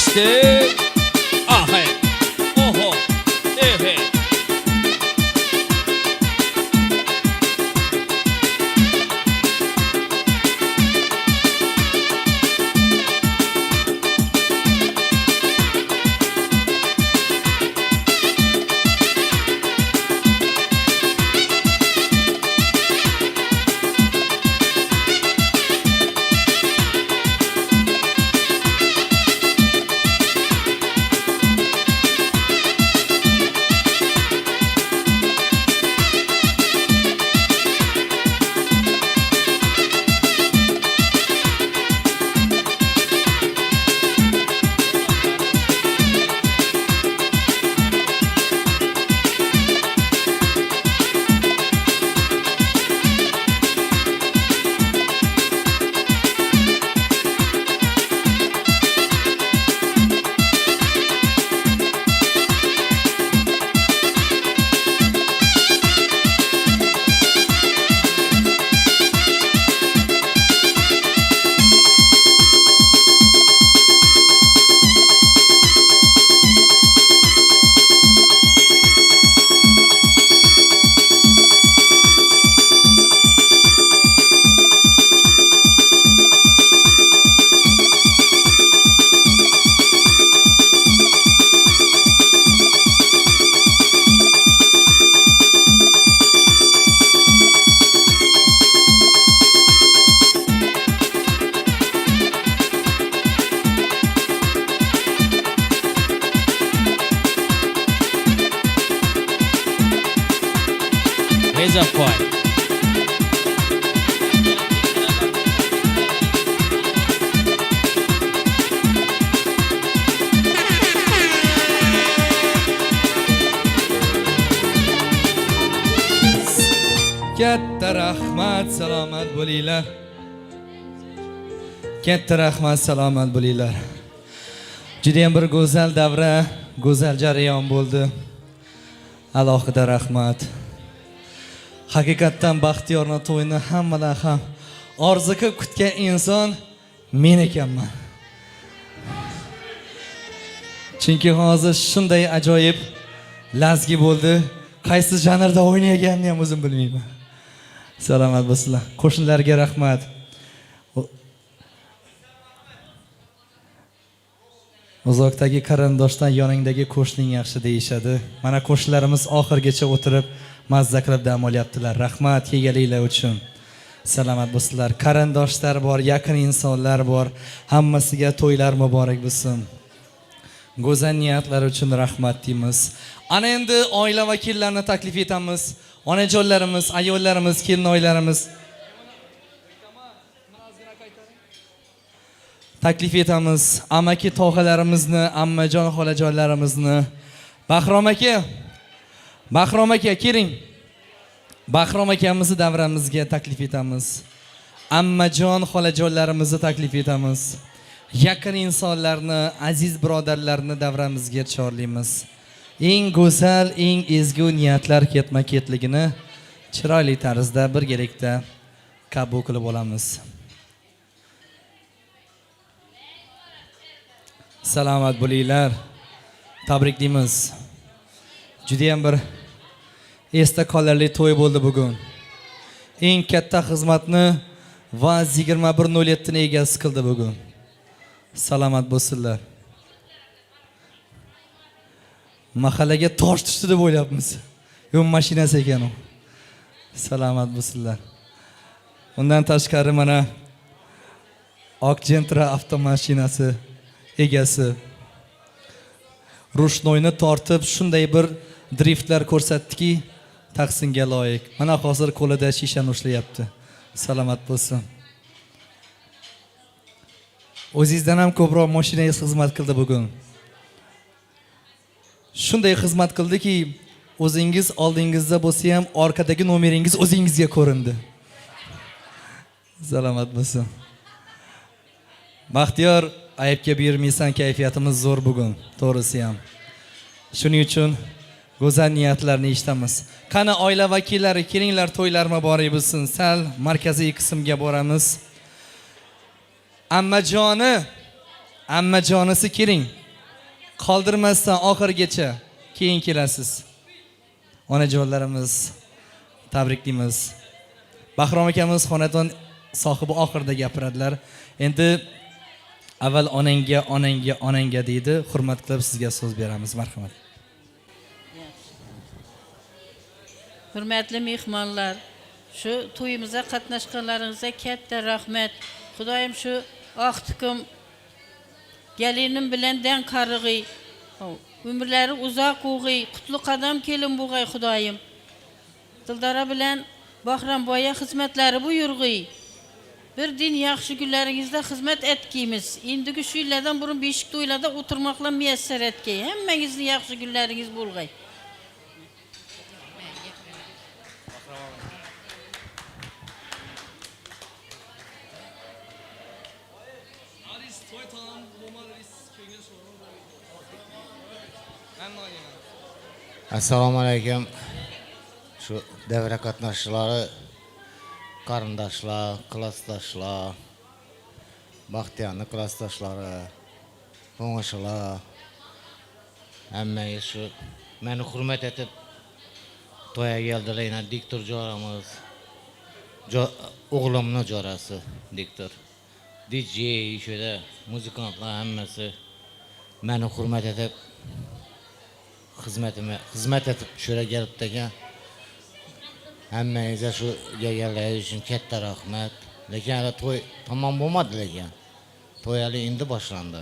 İşte ahe oho ehe. Katta rahmat, salomat bo'linglar. Katta rahmat, salomat bo'linglar. Juda ham bir go'zal davra, go'zal jarayon bo'ldi. Alohida rahmat. Haqiqatdan Baxtiyorning to'yini hammadan ham orzu qilib kutgan inson men ekanman. Chunki hozir shunday ajoyib lazgi bo'ldi. Qaysi janrda o'ynaganini ham o'zim bilmayman. Salomat bo'lsinlar. Qo'shnilarga rahmat. Uzoqdagi qarindoshdan yoningdagi qo'shning yaxshi deyishadi. Mana qo'shnilarimiz oxirgacha o'tirib mazza qilib dam olyaptilar. Rahmat kelganinglar uchun. Salomat bo'lsinlar. Qarindoshlar bor, yaqin insonlar bor. Hammasiga to'ylar muborak bo'lsin. Go'zal niyatlar uchun rahmat deymiz. Ana endi oila vakillarini taklif etamiz. Onajonlarimiz, ayollarimiz, kelinoylarimiz taklif etamiz. Amaki tog'alarimizni, ammajon xolajonlarimizni. Bahrom aka keling. Bahrom akamizni davramizga taklif etamiz. Ammajon xolajonlarimizni taklif etamiz. Yaqin insonlarni, aziz birodarlarni davramizga chorlaymiz. Eng go'zal, eng ezgu niyatlar ketma-ketligini chiroyli tarzda birgalikda qabul qilib olamiz. Salomat bo'linglar. Tabriklaymiz. Juda ham bir esda qolarli to'y bo'ldi bugun. Eng katta xizmatni Vaz 2107 ni egasi qildi bugun. Salomat bo'lsinlar. Mahallaga tosh tushdi deb o'ylayapmiz. Yo'q, mashinasi ekan u. Salomat bo'lsinlar. Undan tashqari mana Oq Gentra avtomashinasi egasi Rushnoyni tortib shunday bir driftlar ko'rsatdiki, taqsimga loyiq. Mana hozir qo'lida shishani ushlayapti. Salomat bo'lsin. O'zingizdan ham ko'proq mashinangiz xizmat qildi bugun. Shunday xizmat qildiki, o'zingiz oldingizda bo'lsa ham orqadagi nomeringiz o'zingizga ko'rindi. Salomat bo'lsin. Baxtiyor, ayibga buyurmaysan, kayfiyatimiz zo'r bugun, to'g'risi ham. Shuning uchun go'zal niyatlarni eshitamiz. Qani oila vakillari, kelinglar, to'ylar muborak bo'lsin. Sal markaziy qismga boramiz. Ammajonisi keling. Qoldirmasdan oxirgacha keyin kelasiz. Onajonlarimiz tabriklaymiz. Bahrom akamiz xonadon sohibi oxirida gapiradilar. Endi avval onangga deydi. Hurmat qilib sizga so'z beramiz. Marhamat. Hurmatli mehmonlar, shu to'yimizga qatnashganlaringizga katta rahmat. Xudoyim shu oqtikim gelinim bilan dan qarig'i, umrlari uzoq bo'lg'ay, qutlu qadam kelin bo'lg'ay Xudoyim. Dildora bilan Bahramboya xizmatlari buyurg'ay. Bir din yaxshi kunlaringizda xizmat etgiymiz. Endigi shu yillardan burun beshik to'ylarda o'tirmoqlar muyassar etgay. Hammangizni yaxshi kunlaringiz bo'lg'ay. Assalomu alaykum. Shu davra qatnashchilari, qarindoshlar, klassdoshlar, Baxtiyorning klassdoshlari, qo'ng'ishlar, hammaga shu meni hurmat etib to'yga keldilar. Diktor joramiz, o'g'limning jorasi Diktor. DJ shunda muzikantlar hammasi meni hurmat etib xizmat etib shura kelibdi ekan. Hammangizga shu kelganlaringiz uchun katta rahmat. Lekin hali to'y tamom bo'lmadi lekin. To'y hali endi boshlandi.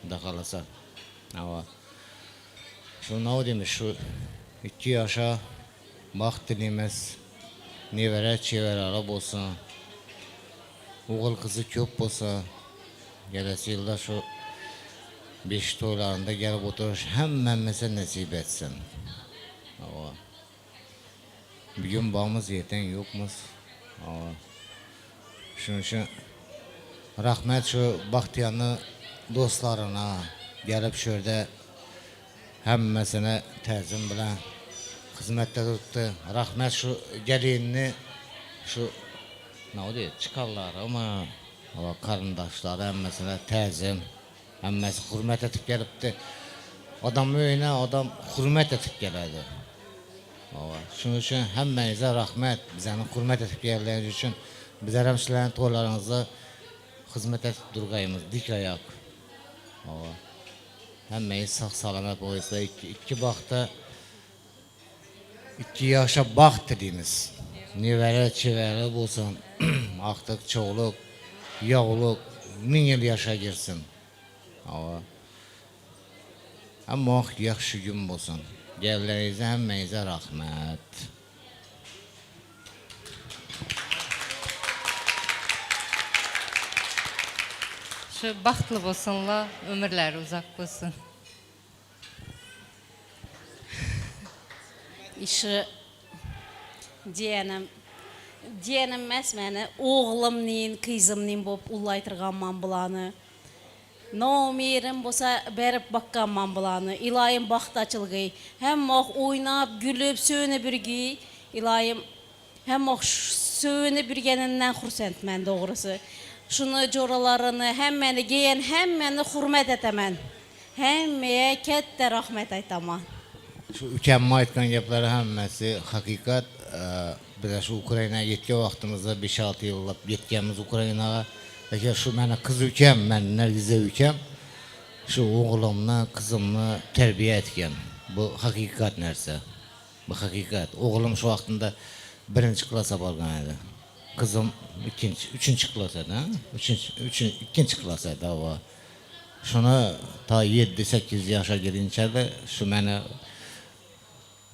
Xudo xolasa. Shu nima deymiz, shu 2 yoshga baxt tilaymiz. Nevara chevaralari bo'lsin. O'g'il qizi ko'p bo'lsa, kelasi yilda shu 5 to'ylarida kelib o'tirish hammamizga nasib etsin. Bugün bağımız yeten yokmuz. Şunun için rahmet şu Baxtiyanlı dostlarına gelip şurada hemmesine təzim bilen hizmette tuttu. Rahmet şu gelinini şu ne oluyor çıkarlar ama o karındaşlar hemmesine təzim hemmesi hürmet etip gelipti. Adam öyle adam hürmet etip geledi. Şunun için hemmenize rahmet, bizəni hürmet etip geldiğiniz için bizler hemşilerin toylarınızda hizmet etip durgayımız, dik ayak. Hemmeyi sağ salamet boyunca iki bakta 2 yaşa baxt dediğimiz. Nivələ, çivələ bulsun, artıq çoğuluq, yağuluq, 1000 yıl yaşa girsin. Ama yaxşı gün bulsun. Gəllərinizə həmməyizə rəhmət. Şu baxtlı olsunlar, ömürləri uzaq olsun. İşi diyenim məs məni oğlumnin, kızımnin bop ullaytırğanman bulanı. Naumirim bolsa berip bakkanman bulanı. İlayim baxtaçılığı. Hem oynap, gülüp, söğünü birgi. İlayim hem söğünü birgeninden xursent mən doğrusu. Şunu coralarını, hemmeni giyen, hemmeni hürmet etemen. Hemmeye kette rahmet aytaman. Şu ükemma aytgan gapları hemmesi hakikat. Biz şu Ukrayna'ya yetken vaxtımızda 5-6 yıllap yetkemiz Ukrayna'ya. Peki şu mənə kız ükəm, mən Nərgizə ükəm. Şu oğlumla, kızımla terbiye etken. Bu hakikat nerse. Bu hakikat. Oğlum şu vaxtında 1-ci klasa bargan idi. Kızım 3-cü klasa da. 2-ci klasa da var. Şuna ta 7-8 yaşa gelincə də şu mənə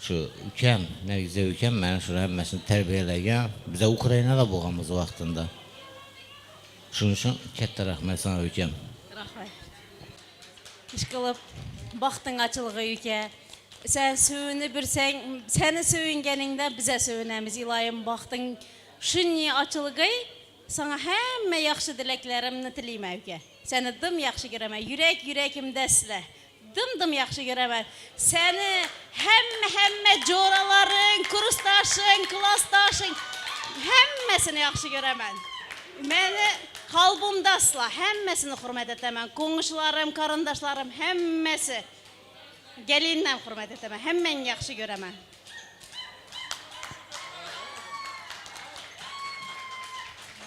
şu ükəm, Nərgizə ükəm, mənə şu həmməsini tərbiyə eləyən. Bizə Ukraynada boğamız vaxtında. Şunun için katta rahmet sana ülkem. Rahmet. İş kılıp baktın açılığı ülke. Sen söğünü bir seni söğüngeninde bize söğünemiz. İlayim baktın şunni açılığı sana hemme yaxşı dileklerimni tileyim ülke. Seni dım yaxşı göremem. Yürekimde size. Dım yaxşı göremem. Seni hemme coraların, kursdaşın, klasdaşın hemmesini yaxşı göremem. Məni kalbimdə asla həmməsini hürmet etəmən. Qonşularım, qarındaşlarım həmməsi gəlinlə hürmet etəmən. Həmmən yaxşı görəmən.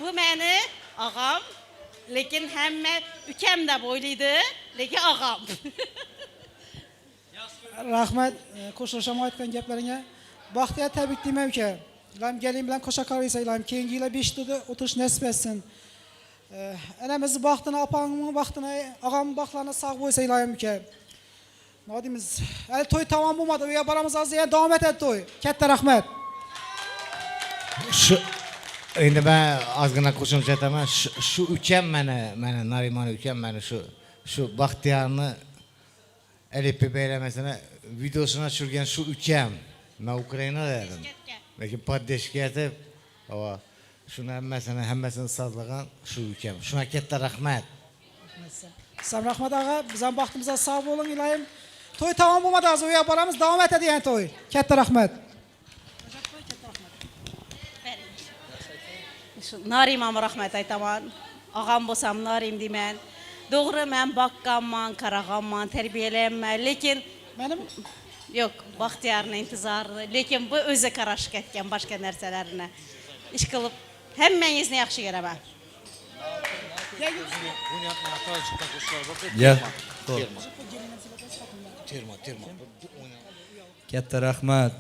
Bu məni ağam, lekin həmmə ükəm də boyluydu, lekin ağam. Rahmet, koşuşama aytgan gaplarına. Baxtiya təbrikliyəm ki, İlahim gelin bilen koşa kalıysa İlahim kengiyle 5 dedi oturuş nasip etsin. Enemizi baktığına, apanımın baktığına, ağamın baktığına sağ boysa İlahim ki. Ne diyimiz? El toy tamam bulmadı. Üye baramız az diye devam et toy. Kette rahmet. Şu Şimdi ben azgına koşum çetemem. Şu ükəm mənə Nariman ükəm mənə şu Baxtiyarını elipi beylemesine videosuna çürgen şu ükəm. Ben Ukrayna'da dedim. Lakin paddeşki etip ama şunu hemmesini sazlagan şu ülkem. Şuna kette rahmet. Sen rahmet ağa bizden baktığımıza sağ olun İlahim. Toy tamam bulmadı az uya baramız devam et diyen toy. Kette rahmet. Narimam rahmet aytaman. Ağam bolsam narim demen. Doğru mən bakkanman, qarağanman, terbiyelənmən. Lekin benim yok, Baxtiyarın intizarı. Lekin bu özü qaraşıq etken başka nərsələrinə. İş qılıb həmmənizini yaxşı görəmən. Ya. Terma. Katta rahmat.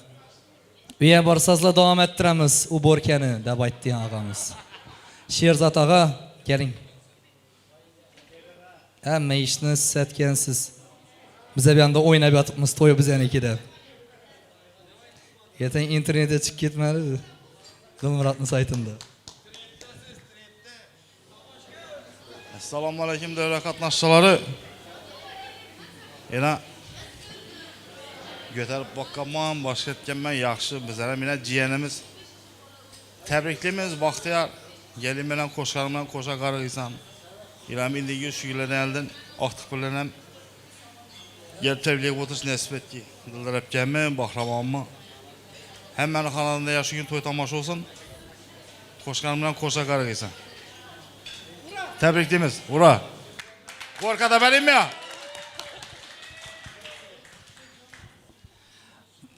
Uya borsazla devam ettiramiz u borkani deb aytdi ağamız. Sherzod ağa, keling. Hamma ishni siz aytgansiz. Biz bu yerda o'ynab yotibmiz to'y bizaniki deb. Ertaga internetga chiqib ketmadi. Dilmurodning saytida. Assalomu alaykum davlat qatnashchilari. Yana götürüp bakkaman, başqa etkenmen yaxşı. Bizlere mine ciğenimiz. Təbrikliyimiz Baxtiyar. Gelin bilen koşarımdan koşa qarıysan. İlham indiki şu gülərdən əldən artıq bilənəm. Gelip təbliğ oturuş nəsib etki. Dildar əpkəmi, Baxramanmı. Hem mənim xanadında yaşı gün toy tamaşa olsun. Koşarımdan koşa qarıysan. Təbrikliyimiz. Ura. Korkada benim ya.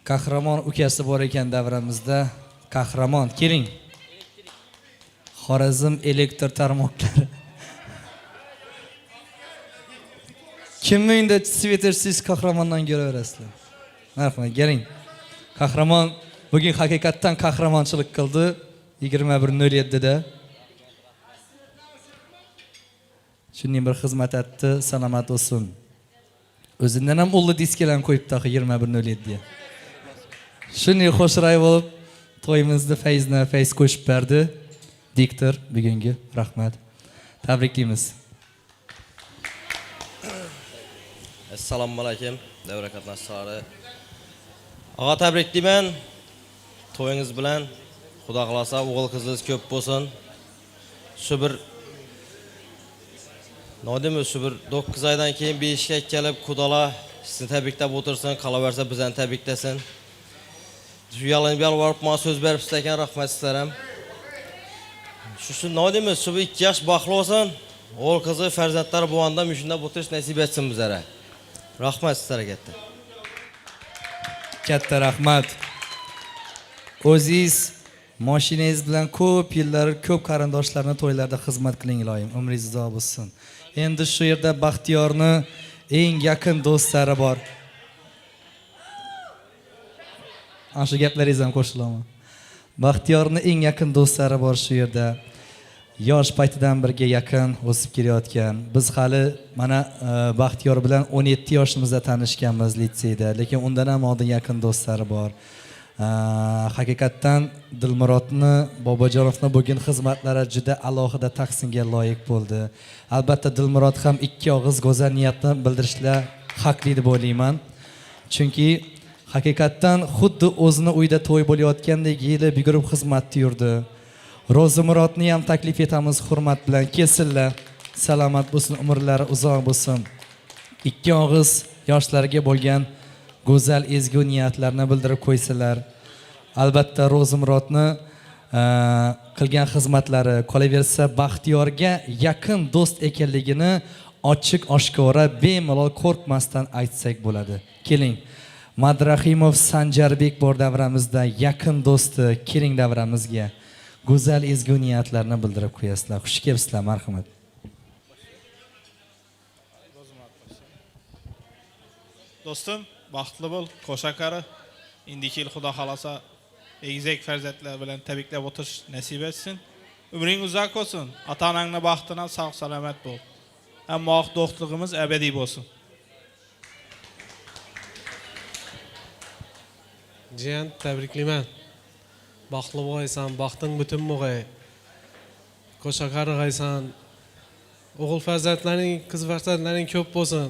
Qahramon ukasi bor ekan davramizda. Qahramon, keling. Xorazm elektr tarmoqlari. Kimni uyida svetersiz qahramondan ko'raverasizlar? Marhamat, keling. Qahramon bugun haqiqatdan qahramonchilik qildi 21:07 da. Shunday bir xizmat etdi, salomat bo'lsin. O'zidan ham ulli diskalarni qo'yibdi 21:07 ga. Shunday xo'shray bo'lib to'yimizni Fayz qo'shib berdi. Diktor bugungi rahmat. Tabriklaymiz. Assalomu alaykum, davra qatnashchilari. Ağa tabriklayman. To'yingiz bilan Xudo xolasa o'g'il qizingiz ko'p bo'lsin. Shu bir nodimi shu bir 9 oydan keyin beshga kelib Xudola sizni tabriklab o'tirsin, qolaversa bizani tabriklasin. Shu yalvarib men so'z beribsiz ekan, rahmat sizlarga. Shu nodimi shu 2 yosh baxtli bo'lsin. O'g'il qizi farzandlari bu anda shunda o'tirish nasib etsin bizlarga. Rahmat sizlarga katta. Katta rahmat. O'zingiz mashinangiz bilan ko'p yillar ko'p qarindoshlarni to'ylarda xizmat qiling iloyim. Umringiz uzoq bo'lsin. Endi shu yerda Baxtiyorni eng yaqin do'stlari bor. Ana shu gaplaringiz ham qo'shilaman. Baxtiyorni eng yaqin do'stlari bor shu yerda. Yosh paytidan birga yaqin o'sib kelayotgan. Biz hali mana Baxtiyor bilan 17 yoshimizda tanishganmiz litseyda, lekin undan ham oldin yaqin do'stlari bor. Haqiqatdan Dilmurodni, Bobojonovni bugun xizmatlari juda alohida tahsinga loyiq bo'ldi. Albatta Dilmurod ham ikki og'iz go'zal niyatni bildirishlar haqli deb o'ylayman. Chunki haqiqatdan xuddi o'zini uyda to'y bo'layotgandek yelib yugurib xizmatda yurdi. Ro'zimurodni ham taklif etamiz hurmat bilan kelsinlar. Salomat bo'lsin, umrlari uzoq bo'lsin. Ikki og'iz yoshlarga bo'lgan go'zal ezgu niyatlarni bildirib qo'ysalar. Albatta Ro'zimurodni qilgan xizmatlari qolaversa Baxtiyorga yaqin do'st ekanligini ochiq oshkora bemalol qo'rqmasdan aytsak bo'ladi. Keling. Madrahimov Sanjarbek bor davramizda yaqin do'sti, keling davramizga. Go'zal ezgu niyatlarni bildirib qo'yasizlar. Xush kelibsizlar, marhamat. Do'stim, baxtli bo'l, qo'shaqari. Indiki yil Xudo xolasa egizak farzandlar bilan tabriklab o'tirish nasib etsin. Umring uzoq bo'lsin. Ota-onangning baxtidan sog' salomat bo'l. Hamma do'stligimiz abadiy bo'lsin. Jiyan, tabriklayman. Baxtli bo'laysan, baxting butun bo'lg'ay. Qo'shaqari g'aysan. O'g'il farzandlaring, qiz farzandlaring ko'p bo'lsin.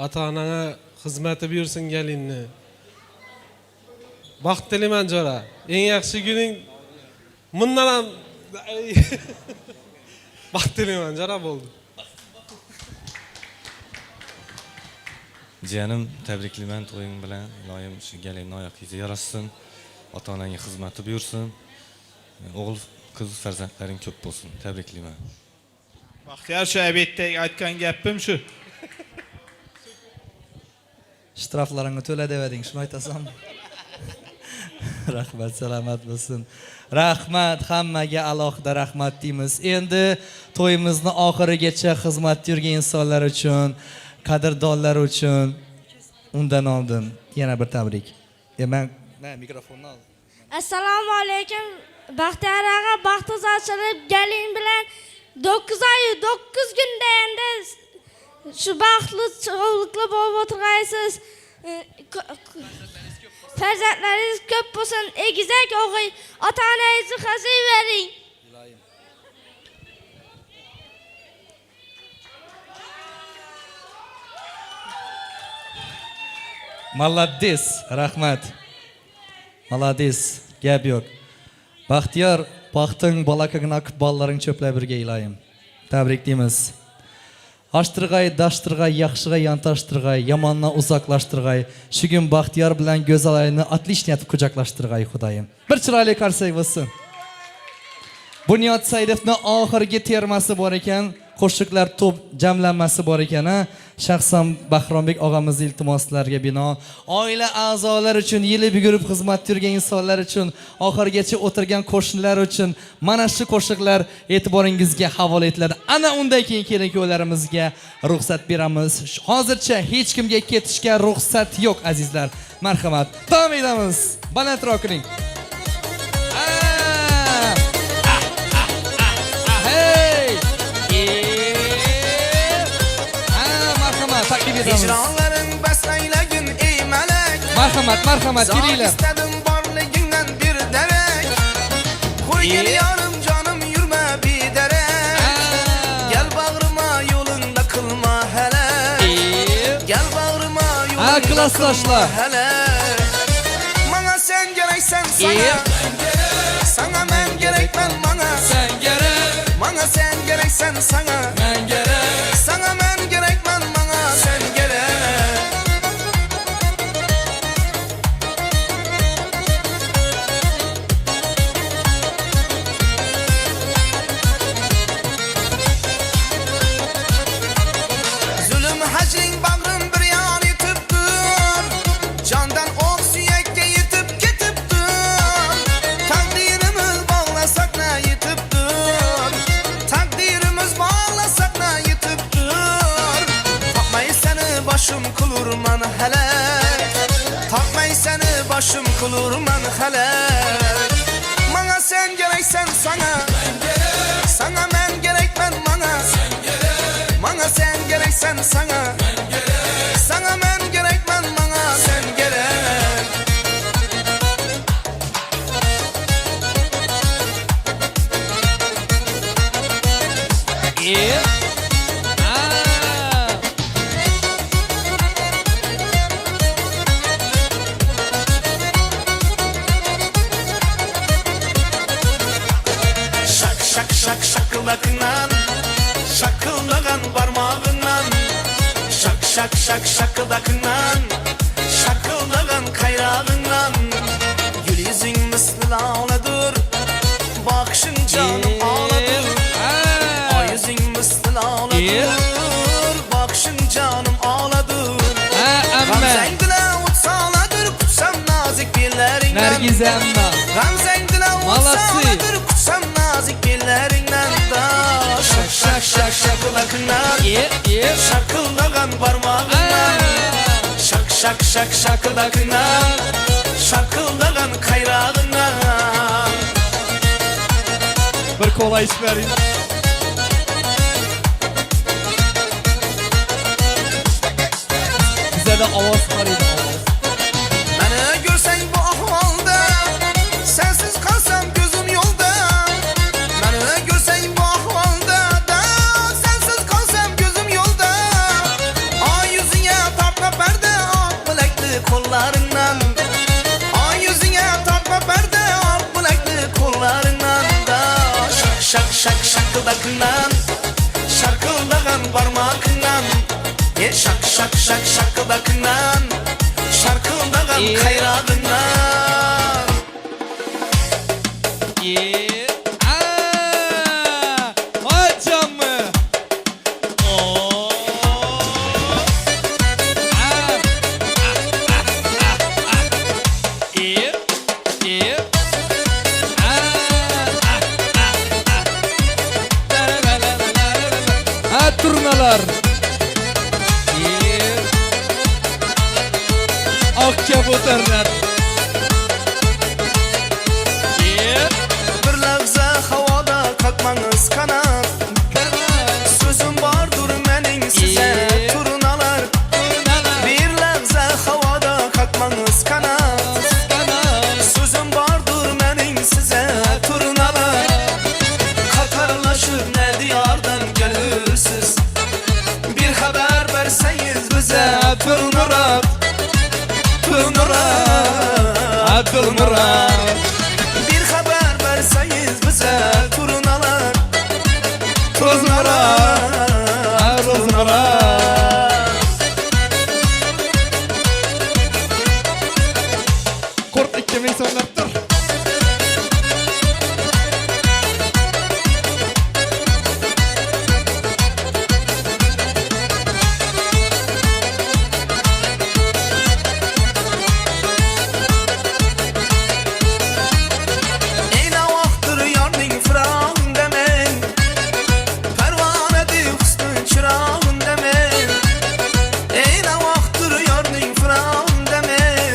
Ota-onaga xizmati buyursin galinni. Baxt tilayman jora. Eng yaxshi kuning bundan ham baxt tilayman jora bo'ldi. Jiyanim, tabriklayman to'ying bilan. Iloyim shu galinni oyog'ingizga yarashsin. Ota-onangga xizmati buyursin. O'g'il qiz farzandlaring ko'p bo'lsin. Tabriklayman. Baxtiyor shu abetda aytgan gapim shu. Shtraflaringni to'la devading, shuni aytasanmi? Rahmat, salomat bo'lsin. Rahmat, hammaga alohida rahmat deymiz. Endi to'yimizni oxirigacha xizmatda yurgan insonlar uchun, qadrdonlar uchun undan oldin yana bir tabrik. Men mikrofonni oldim. Assalomu alaykum. Baxtiyor aka, baxtingiz ochilib, galin bilan 9 oy 9 kunda endi shu baxtli sog'liqli bo'lib o'tirgaysiz. Farzandlaringiz ko'p bo'lsin, egizak o'g'il, ota-onangizni qaziyvering. Молодец, rahmat. Молодец, gap yo'q. Baxtiyor, baxting balakagina ballaring cho'plab birga iloyim. Tabriklaymiz. Ashtirg'ay, dashtirg'ay, yaxshiga yantashtirg'ay, yomondan uzoqlashtirg'ay. Shu kun Baxtiyor bilan Go'zalayni отлично etib quchoqlashtirg'ay Xudoyim. Bir chiroyli qarsak bo'lsin. Bunyod Saidovning oxirgi termasi bor ekan, qo'shiqlar to'p jamlanmasi bor ekan. Shaxsan Bahrombek og'amiz iltimoslariga bino oila a'zolari uchun yilib yugurib xizmat yurgan insonlar uchun oxirgacha o'tirgan qo'shnilar uchun mana shu qo'shiqlar e'tiboringizga havola etiladi. Ana undan keyin kelin-kuyovlarimizga ruxsat beramiz. Hozircha hech kimga ketishga ruxsat yo'q azizlar. Marhamat. Davom etamiz. Balandroq qiling. Hicranların besleylegin ey melek. Marhamat, giringlar. istedim barligingdan bir derek. Koy gel yarım canım yürme bir derek. Gel bağrıma yolunda kılma hele. Gel bağrıma yolunda kılma hele. Bana sen gereksen sana. Sana ben gerekmem bana. Sen gerek. Bana sen gereksen sana. Ben gerek. Sana ben gerekmem bana. Sen gerek. Zulüm hacrin bağrım bir yan yitiptir. Candan ok süyekke yitip ketiptir. Takdirimiz bağlasak ne yitiptir. Takdirimiz bağlasak ne yitiptir. Takmay seni başım kulurman hele. Takmay seni başım kulurman hele. Bana sen gereksen sana. Sana ben gerekmem bana. Bana sen gereksen sana. Sana ben gerekmem bana. Sen gerek. Şak şak şak şakıldakından, şakıldagan parmağından. Şak şak şak şakıldakından, şakıldagan kayrağından. Gül yüzün misli laledir, bakışın canım ağladır. Ay yüzün misli laledir, bakışın canım ağladır. Gamzen dile utsaladır, kutsam nazik billerinden. Nergize amma. Gamzen dile utsaladır, kutsam nazik billerinden da. Şak şak şak şakıldakından, şakıldagan parmağından. Şak şak şak şakıldakından, şakıldagan kayrağından. Bir kolay iş verin. Bize de avaz var idi. Beni görsen bu ahvalda, sensiz kalsam gözüm yolda. Beni görsen bu ahvalda da, sensiz kalsam gözüm yolda. Ay yüzüne takma perde, ak bilekli kollarından. Ay yüzüne takma perde, ak bilekli kollarından da. Şak şak şak şakıldakından, şarkıldagan parmağından. Şak şak şak şakıldakından, şarkıldagan kayrağından. Hocam mı? Turnalar. Akçabutarlar. Bir lahza havada kalkmanız kanat. Sözüm vardır menin size turnalar. Bir lahza havada kalkmanız kanat. Sözüm vardır menin size turnalar. Katarlaşır ne diyardan gelirsiniz. Bir haber verseniz bize turnalar. Abdülmurad Bir haber verseniz bize turunalar Turunalar Turunalar Kurt 2000 so'mlabdir. Eyna vaxtdır yarning firağın demen Pervanedi husnun çırağın demen Eyna vaxtdır yarning firağın demen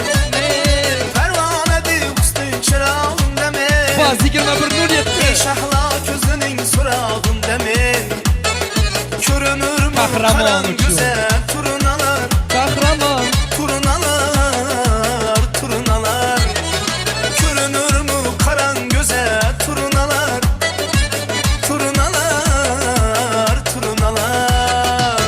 Pervanedi husnun çırağın demen Baz 21 nur yetti. Ey şahla gözünün surağın demen Körünür mü Kahraman karan uçuyor. güzel turunalar Kahraman. Turunalar, turunalar Görünür mü karan göze turunalar Turunalar, turunalar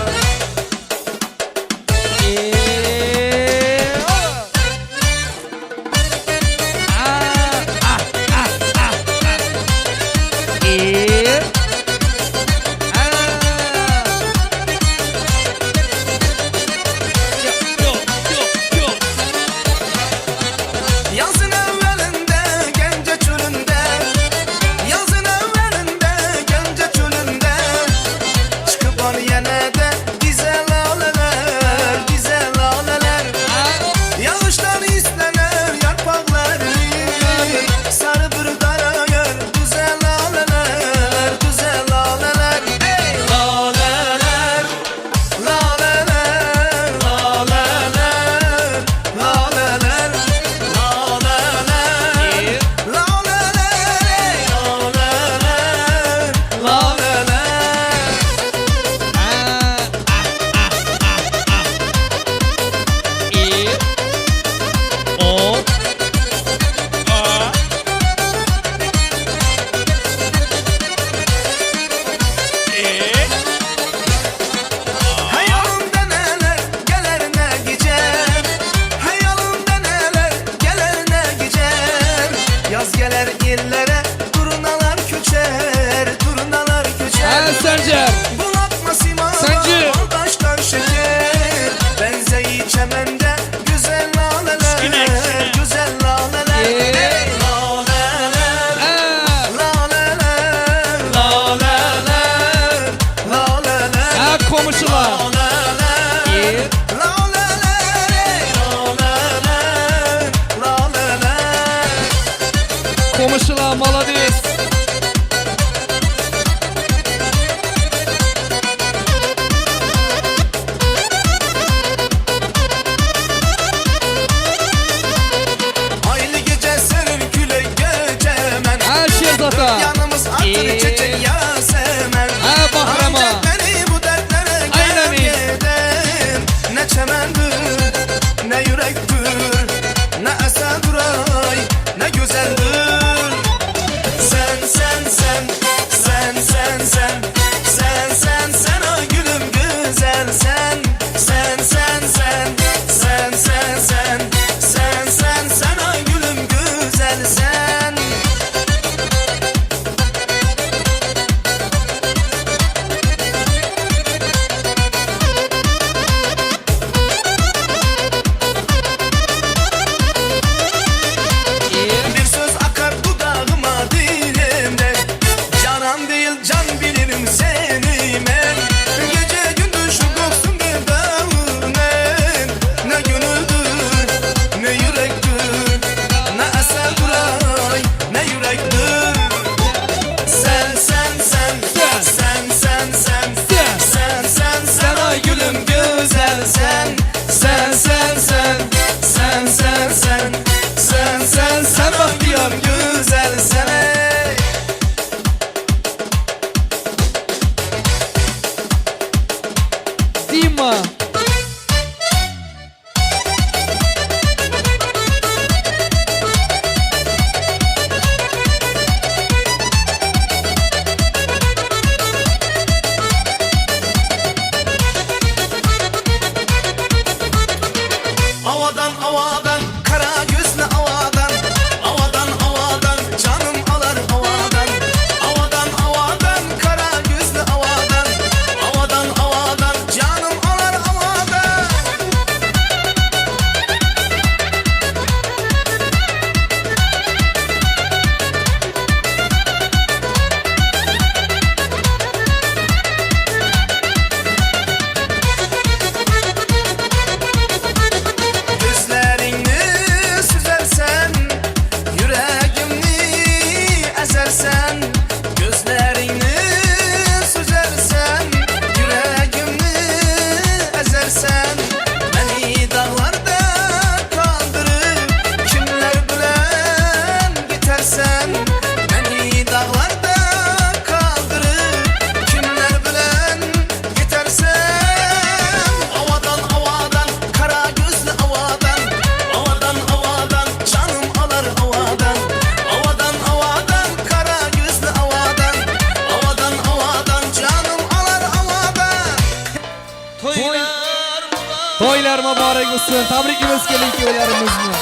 To'ylar muborak bo'lsin. Tabriklaymiz kelin-kuyovlarimizni.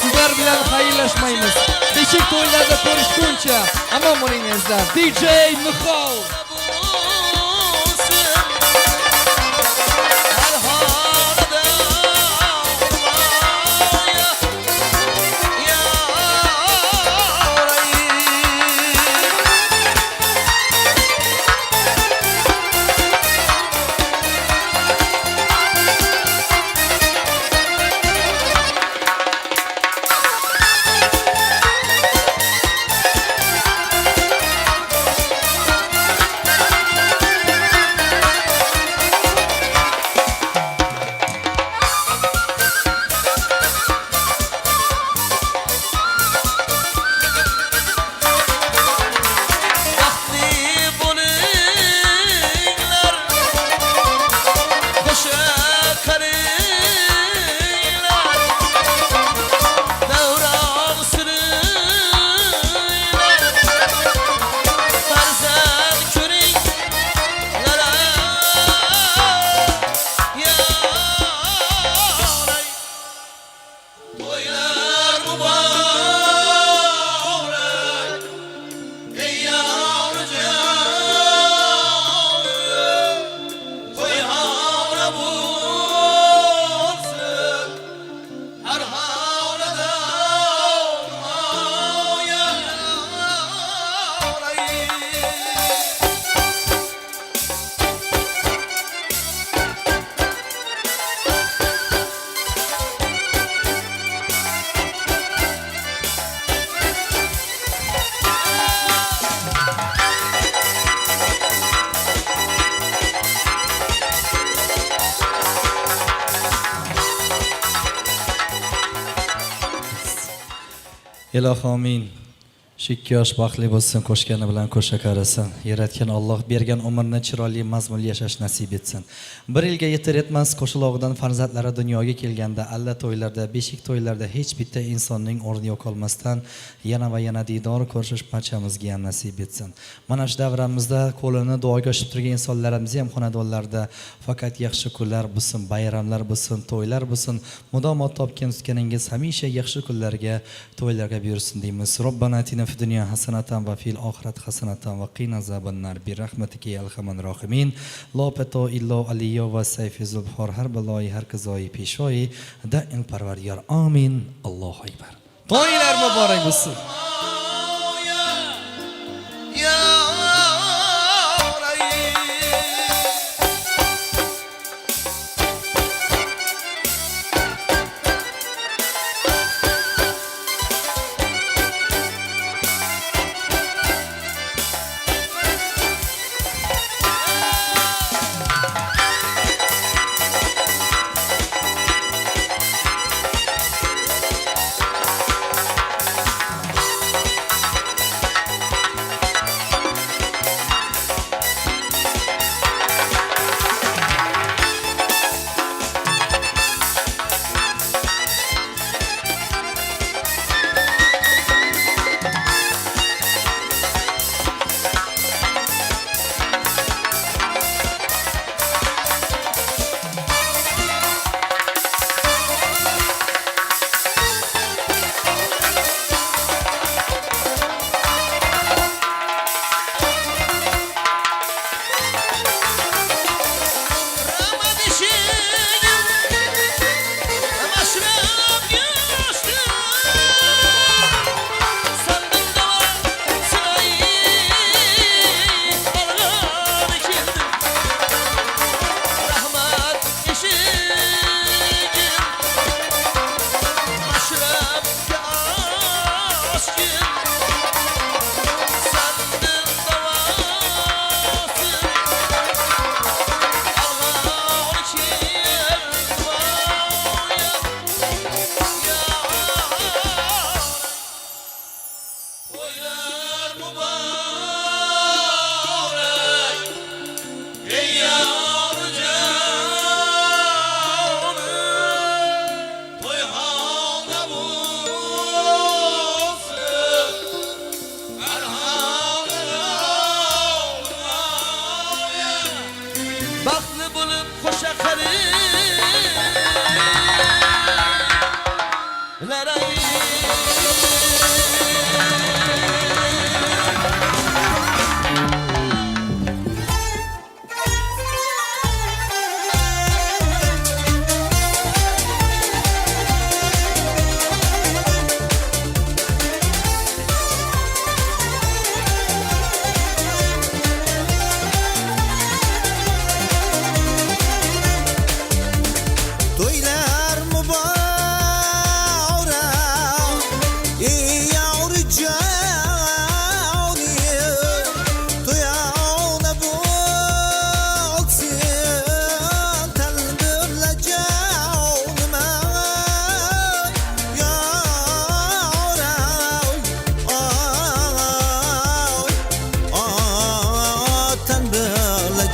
Sizlar bilan xayrlashmaymiz. Beshik to'ylarda ko'rishguncha omon bo'lingizlar. DJ Mixol. Ilohomin. Shu 2 yosh baxtli bo'lsin, qo'shgani bilan qo'sha qarasin. Yaratgan Alloh bergan umrni chiroyli mazmunli yashash nasib etsin. 1 yilga yetar etmas qo'shilog'idan farzandlari dunyoga kelganda alla to'ylarda, beshik to'ylarda hech bitta insonning o'rni yo'q olmasdan yana va yana diydor ko'rishish barchamizga ham nasib etsin. Mana shu davramizda qo'lini duoga ochib turgan insonlarimiz ham xonadonlarda faqat yaxshi kunlar bo'lsin, bayramlar bo'lsin, to'ylar bo'lsin, mudomat topgan tutganingiz hamisha yaxshi kunlarga, to'ylarga buyursin deymiz. Robbana atina fid dunya hasanatan va fil oxirat hasanatan va qina azabannar bi rahmatika ya arhamar rohimin. La pato illa aliyo va sayfi zulhor har baloyi har qizoi peshoyi da'il parvardigar. Amin. Allohu akbar. To'ylar muborak bo'lsin.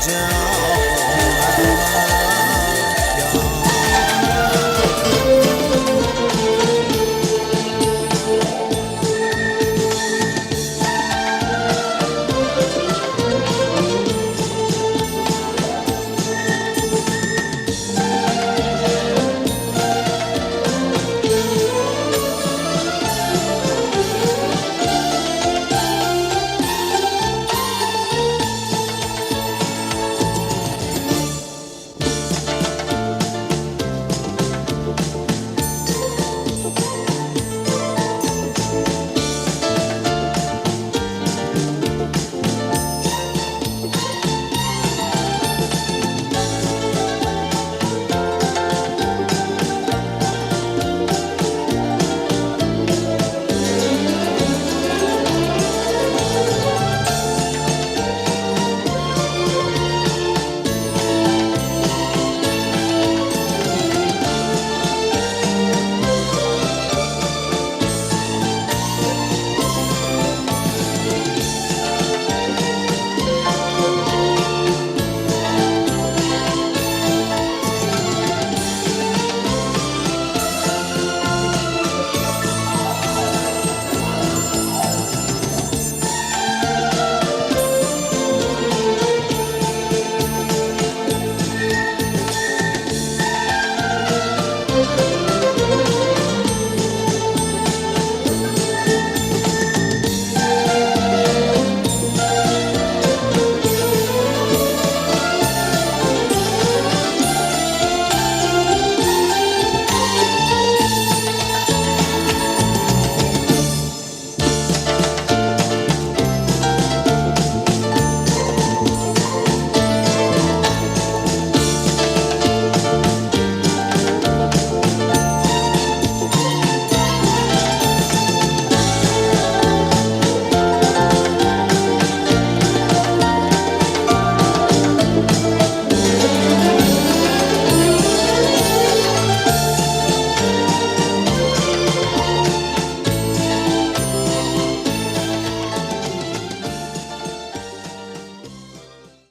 can